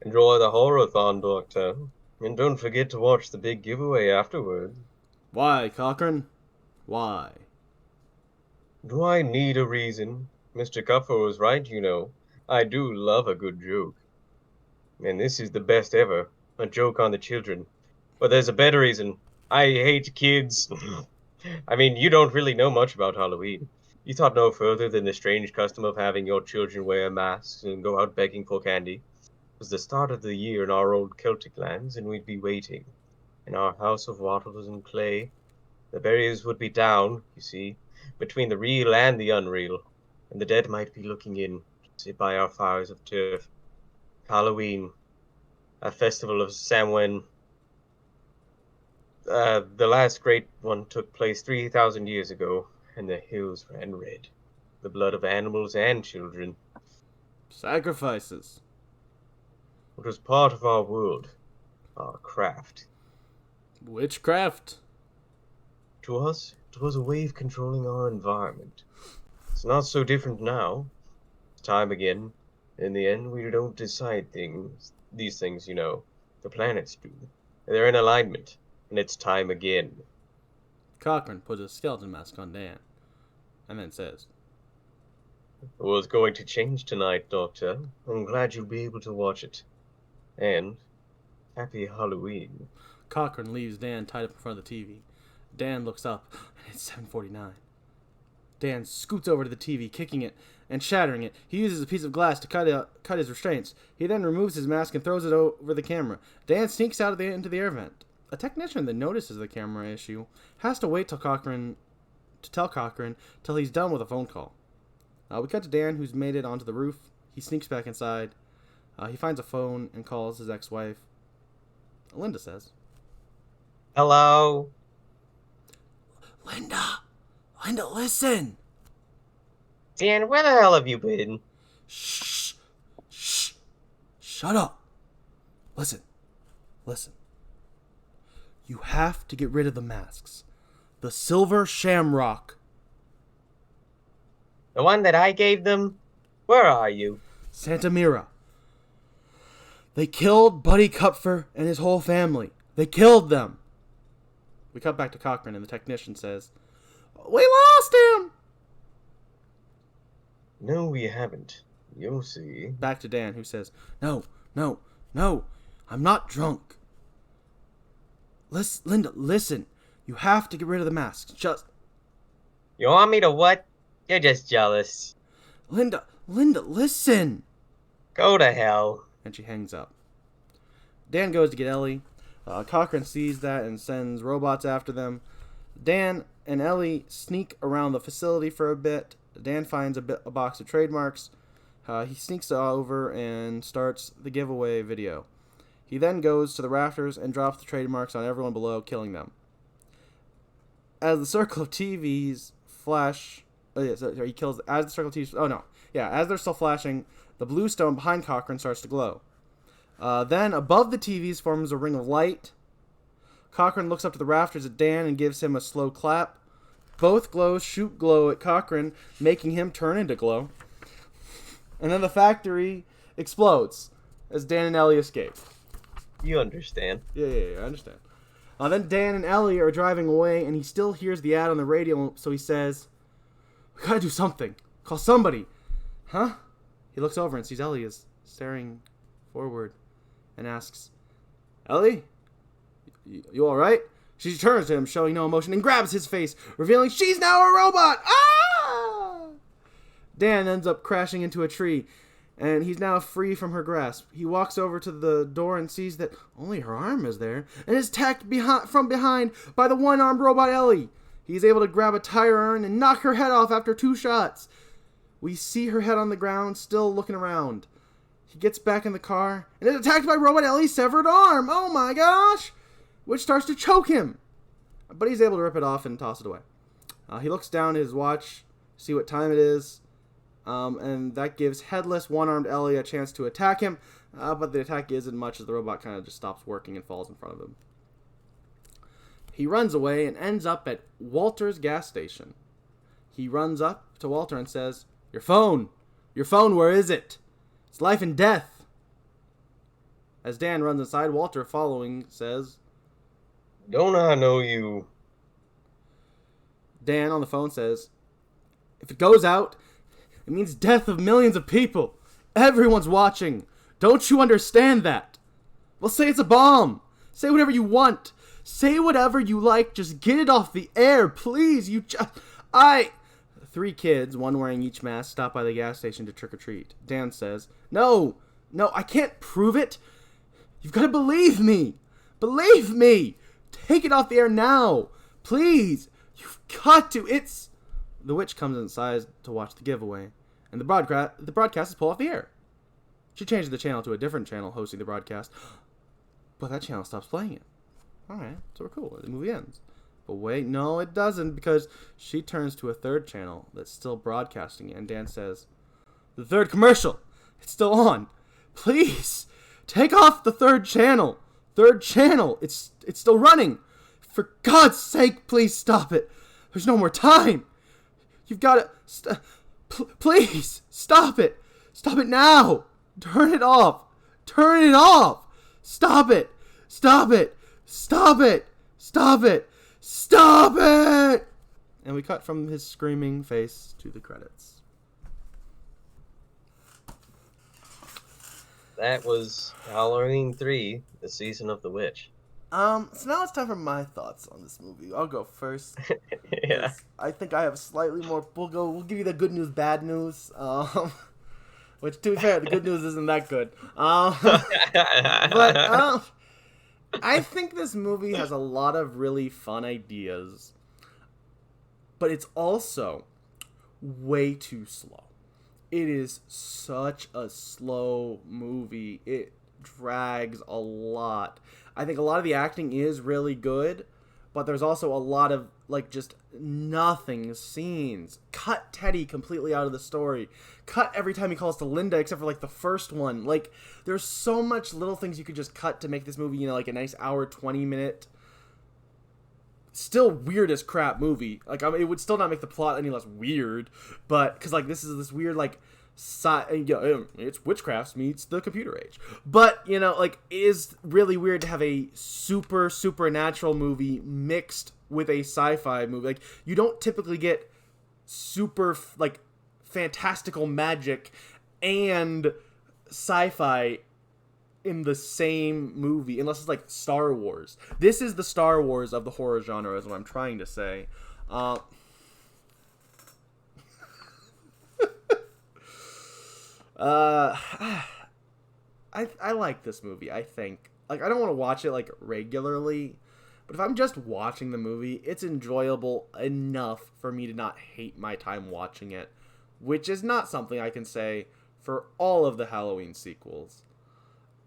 Enjoy the Horror-a-thon, Doctor. And don't forget to watch the big giveaway afterward. "Why, Cochran? Why?" Do I need a reason? Mr. Cuffer was right, you know. I do love a good joke. And this is the best ever. A joke on the children. But there's a better reason. I hate kids. I mean, you don't really know much about Halloween. You thought no further than the strange custom of having your children wear masks and go out begging for candy. It was the start of the year in our old Celtic lands, and we'd be waiting. In our house of wattles and clay, the barriers would be down, you see, between the real and the unreal, and the dead might be looking in to sit by our fires of turf. Halloween, a festival of Samhain. The last great one took place 3,000 years ago, and the hills ran red. The blood of animals and children. Sacrifices. It was part of our world, our craft. Witchcraft. To us, it was a way of controlling our environment. It's not so different now. It's time again. In the end, we don't decide these things, you know. The planets do. They're in alignment, and it's time again. Cochran puts a skeleton mask on Dan, and then says, It was going to change tonight, Doctor. I'm glad you'll be able to watch it. And happy Halloween. Cochran leaves Dan tied up in front of the TV. Dan looks up, and it's 7:49. Dan scoots over to the TV, kicking it and shattering it. He uses a piece of glass to cut his restraints. He then removes his mask and throws it over the camera. Dan sneaks out into the air vent. A technician that notices the camera issue has to wait till Cochran till he's done with a phone call. We cut to Dan, who's made it onto the roof. He sneaks back inside. He finds a phone and calls his ex-wife. Linda says, Hello? Linda, listen! Dan, where the hell have you been? Shh! Shut up! Listen. You have to get rid of the masks. The Silver Shamrock. The one that I gave them? Where are you? Santa Mira. They killed Buddy Kupfer and his whole family. They killed them. We cut back to Cochran and the technician says, We lost him! No, we haven't. You'll see. Back to Dan, who says, No, I'm not drunk. Linda, listen. You have to get rid of the masks. Just... You want me to what? You're just jealous. Linda, listen. Go to hell. And she hangs up. Dan goes to get Ellie. Cochran sees that and sends robots after them. Dan and Ellie sneak around the facility for a bit. Dan finds a box of trademarks. He sneaks over and starts the giveaway video. He then goes to the rafters and drops the trademarks on everyone below, killing them. As the circle of TVs flash... as the circle of TVs... as they're still flashing, the blue stone behind Cochran starts to glow. Then, above the TVs forms a ring of light. Cochran looks up to the rafters at Dan and gives him a slow clap. Both glows shoot glow at Cochran, making him turn into glow. And then the factory explodes as Dan and Ellie escape. You understand. Yeah, I understand. Then Dan and Ellie are driving away, and he still hears the ad on the radio, so he says, We gotta do something. Call somebody. Huh? He looks over and sees Ellie is staring forward and asks, Ellie? You alright? She turns to him, showing no emotion, and grabs his face, revealing she's now a robot! Ah! Dan ends up crashing into a tree, and he's now free from her grasp. He walks over to the door and sees that only her arm is there, and is attacked from behind by the one-armed robot Ellie. He's able to grab a tire iron and knock her head off after 2 shots. We see her head on the ground, still looking around. He gets back in the car, and is attacked by Robot Ellie's severed arm. Oh my gosh! Which starts to choke him. But he's able to rip it off and toss it away. He looks down at his watch, see what time it is, and that gives headless, one-armed Ellie a chance to attack him, but the attack isn't much as the robot kind of just stops working and falls in front of him. He runs away and ends up at Walter's gas station. He runs up to Walter and says, Your phone, where is it? It's life and death. As Dan runs inside, Walter, following, says, Don't I know you? Dan on the phone says, If it goes out, it means death of millions of people. Everyone's watching. Don't you understand that? Well, say it's a bomb. Say whatever you want. Say whatever you like. Just get it off the air, please. 3 kids, one wearing each mask, stop by the gas station to trick-or-treat. Dan says, No, I can't prove it. You've got to believe me. Believe me. Take it off the air now. Please. You've got to. The witch comes inside to watch the giveaway, and the broadcast is pulled off the air. She changes the channel to a different channel hosting the broadcast, but that channel stops playing it. Alright, so we're cool. The movie ends. But wait, no it doesn't, because she turns to a third channel that's still broadcasting it, and Dan says, The third commercial! It's still on! Please! Take off the third channel! Third channel! It's still running! For God's sake, please stop it! There's no more time! You've got to... please! Stop it! Stop it now! Turn it off! Turn it off! Stop it! Stop it! Stop it! Stop it! Stop it! And we cut from his screaming face to the credits. That was Halloween 3, The Season of the Witch. So now it's time for my thoughts on this movie. I'll go first. Yeah. I think I have slightly more. We'll give you the good news, bad news. Which, to be fair, the good news isn't that good. But I think this movie has a lot of really fun ideas, but it's also way too slow. It is such a slow movie. It drags a lot. I think a lot of the acting is really good, but there's also a lot of, just nothing scenes. Cut Teddy completely out of the story. Cut every time he calls to Linda, except for, the first one. There's so much little things you could just cut to make this movie, a nice hour, 20-minute still weird as crap movie. Like, I mean, it would still not make the plot any less weird, but because like this is this weird like it's witchcraft meets the computer age. But like it is really weird to have a supernatural movie mixed with a sci-fi movie. Like you don't typically get super like fantastical magic and sci-fi in the same movie unless it's like Star Wars. This is the Star Wars of the horror genre is what I'm trying to say. I like this movie. I think like I don't want to watch it like regularly, but if I'm just watching the movie, it's enjoyable enough for me to not hate my time watching it, which is not something I can say for all of the Halloween sequels.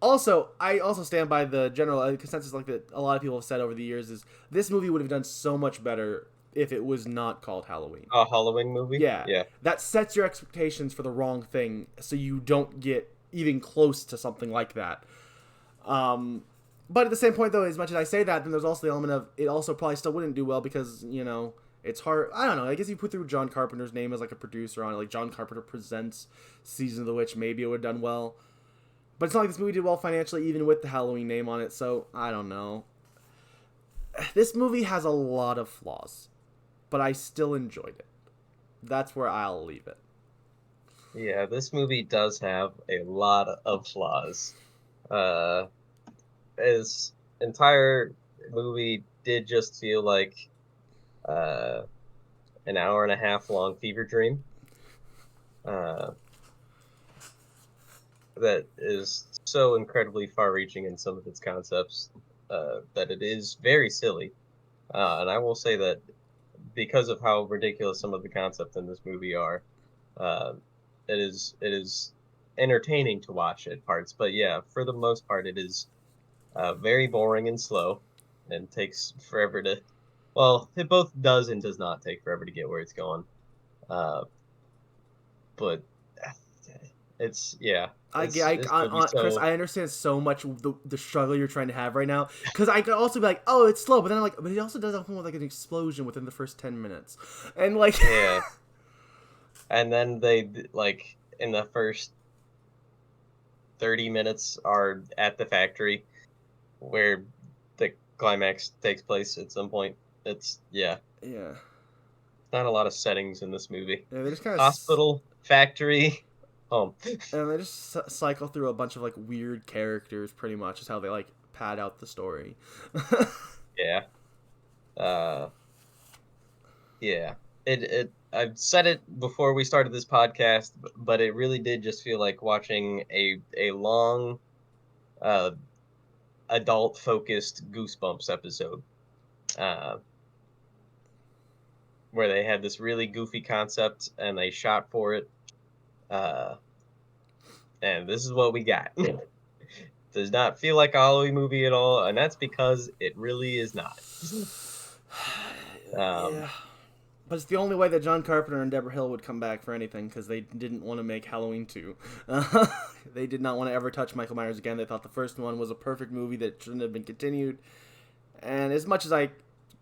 Also, I also stand by the general consensus like that a lot of people have said over the years is this movie would have done so much better if it was not called Halloween. A Halloween movie? Yeah. Yeah. That sets your expectations for the wrong thing so you don't get even close to something like that. But at the same point, though, as much as I say that, then there's also the element of it also probably still wouldn't do well because, it's hard. I don't know. I guess you put through John Carpenter's name as like a producer on it. Like John Carpenter presents Season of the Witch. Maybe it would have done well. But it's not like this movie did well financially even with the Halloween name on it. So, I don't know. This movie has a lot of flaws. But I still enjoyed it. That's where I'll leave it. Yeah, this movie does have a lot of flaws. His entire movie did just feel like an hour and a half long fever dream. That is so incredibly far-reaching in some of its concepts that it is very silly. And I will say that because of how ridiculous some of the concepts in this movie are, it is entertaining to watch at parts. But yeah, for the most part, it is very boring and slow, and takes forever to. Well, it both does and does not take forever to get where it's going. But it's yeah. Chris, I understand so much the struggle you're trying to have right now. Because I could also be like, oh, it's slow, but then I'm like, but it also does open with like an explosion within the first 10 minutes, and like yeah. And then they like in the first 30 minutes are at the factory where the climax takes place at some point. It's yeah. Not a lot of settings in this movie. Yeah, they just kind of hospital, factory. Home. And they just cycle through a bunch of like weird characters pretty much is how they like pad out the story. Yeah. Yeah. It I've said it before we started this podcast, but it really did just feel like watching a long adult focused Goosebumps episode. Where they had this really goofy concept and they shot for it. And this is what we got. Does not feel like a Halloween movie at all, and that's because it really is not. Yeah. But it's the only way that John Carpenter and Deborah Hill would come back for anything, because they didn't want to make Halloween 2. They did not want to ever touch Michael Myers again. They thought the first one was a perfect movie that shouldn't have been continued. And as much as I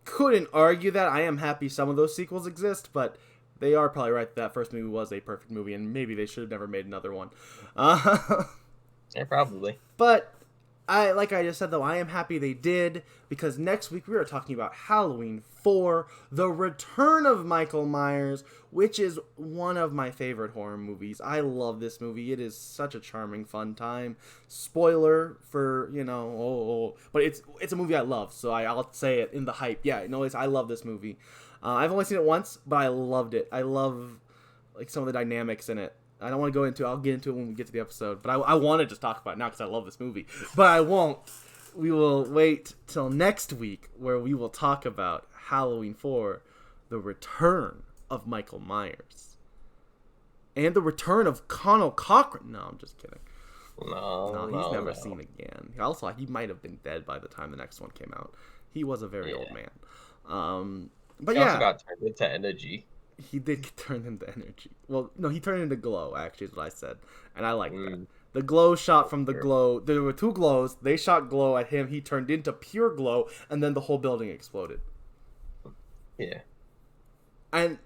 couldn't argue that, I am happy some of those sequels exist, but they are probably right that first movie was a perfect movie, and maybe they should have never made another one. Yeah, probably. But like I just said, though, I am happy they did, because next week we are talking about Halloween 4, The Return of Michael Myers, which is one of my favorite horror movies. I love this movie. It is such a charming, fun time. Spoiler for, but it's a movie I love, so I'll say it in the hype. Yeah, I love this movie. I've only seen it once, but I loved it. I love like some of the dynamics in it. I don't want to go into it. I'll get into it when we get to the episode. But I want to just talk about it now because I love this movie. But I won't. We will wait till next week where we will talk about Halloween 4, The Return of Michael Myers. And the return of Connell Cochran. No, I'm just kidding. No, he's never seen again. Also, he might have been dead by the time the next one came out. He was a very old man. But he also got turned into energy. He did get turned into energy. Well, no, he turned into glow, actually, is what I said. And I like that. The glow shot from the glow. There were two glows. They shot glow at him. He turned into pure glow, and then the whole building exploded. Yeah. And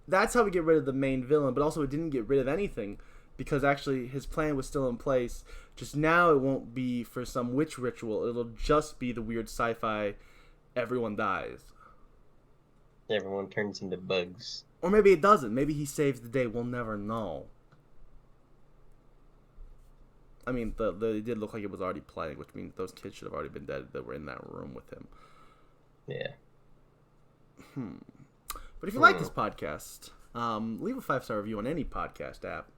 that's how we get rid of the main villain, but also it didn't get rid of anything because actually his plan was still in place. Just now it won't be for some witch ritual. It'll just be the weird sci-fi everyone dies. Everyone turns into bugs. Or maybe it doesn't. Maybe he saves the day. We'll never know. I mean, it did look like it was already playing, which means those kids should have already been dead that were in that room with him. Yeah. But if you like this podcast, leave a 5-star review on any podcast app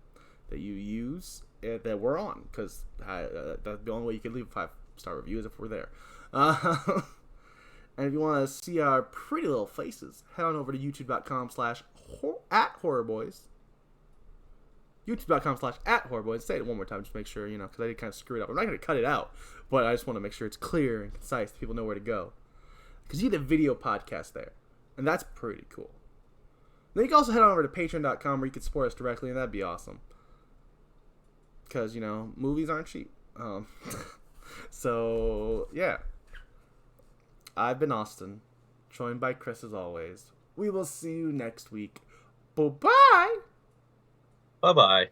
that you use that we're on, because that's the only way you can leave a 5-star review is if we're there. And if you want to see our pretty little faces, head on over to youtube.com/@horrorboys. youtube.com/@horrorboys. Say it one more time, just to make sure, because I did kind of screw it up. I'm not going to cut it out, but I just want to make sure it's clear and concise. People know where to go. Because you get a video podcast there, and that's pretty cool. Then you can also head on over to patreon.com where you can support us directly, and that'd be awesome. Because, movies aren't cheap. So, yeah. I've been Austin, joined by Chris as always. We will see you next week. Bye-bye! Bye-bye.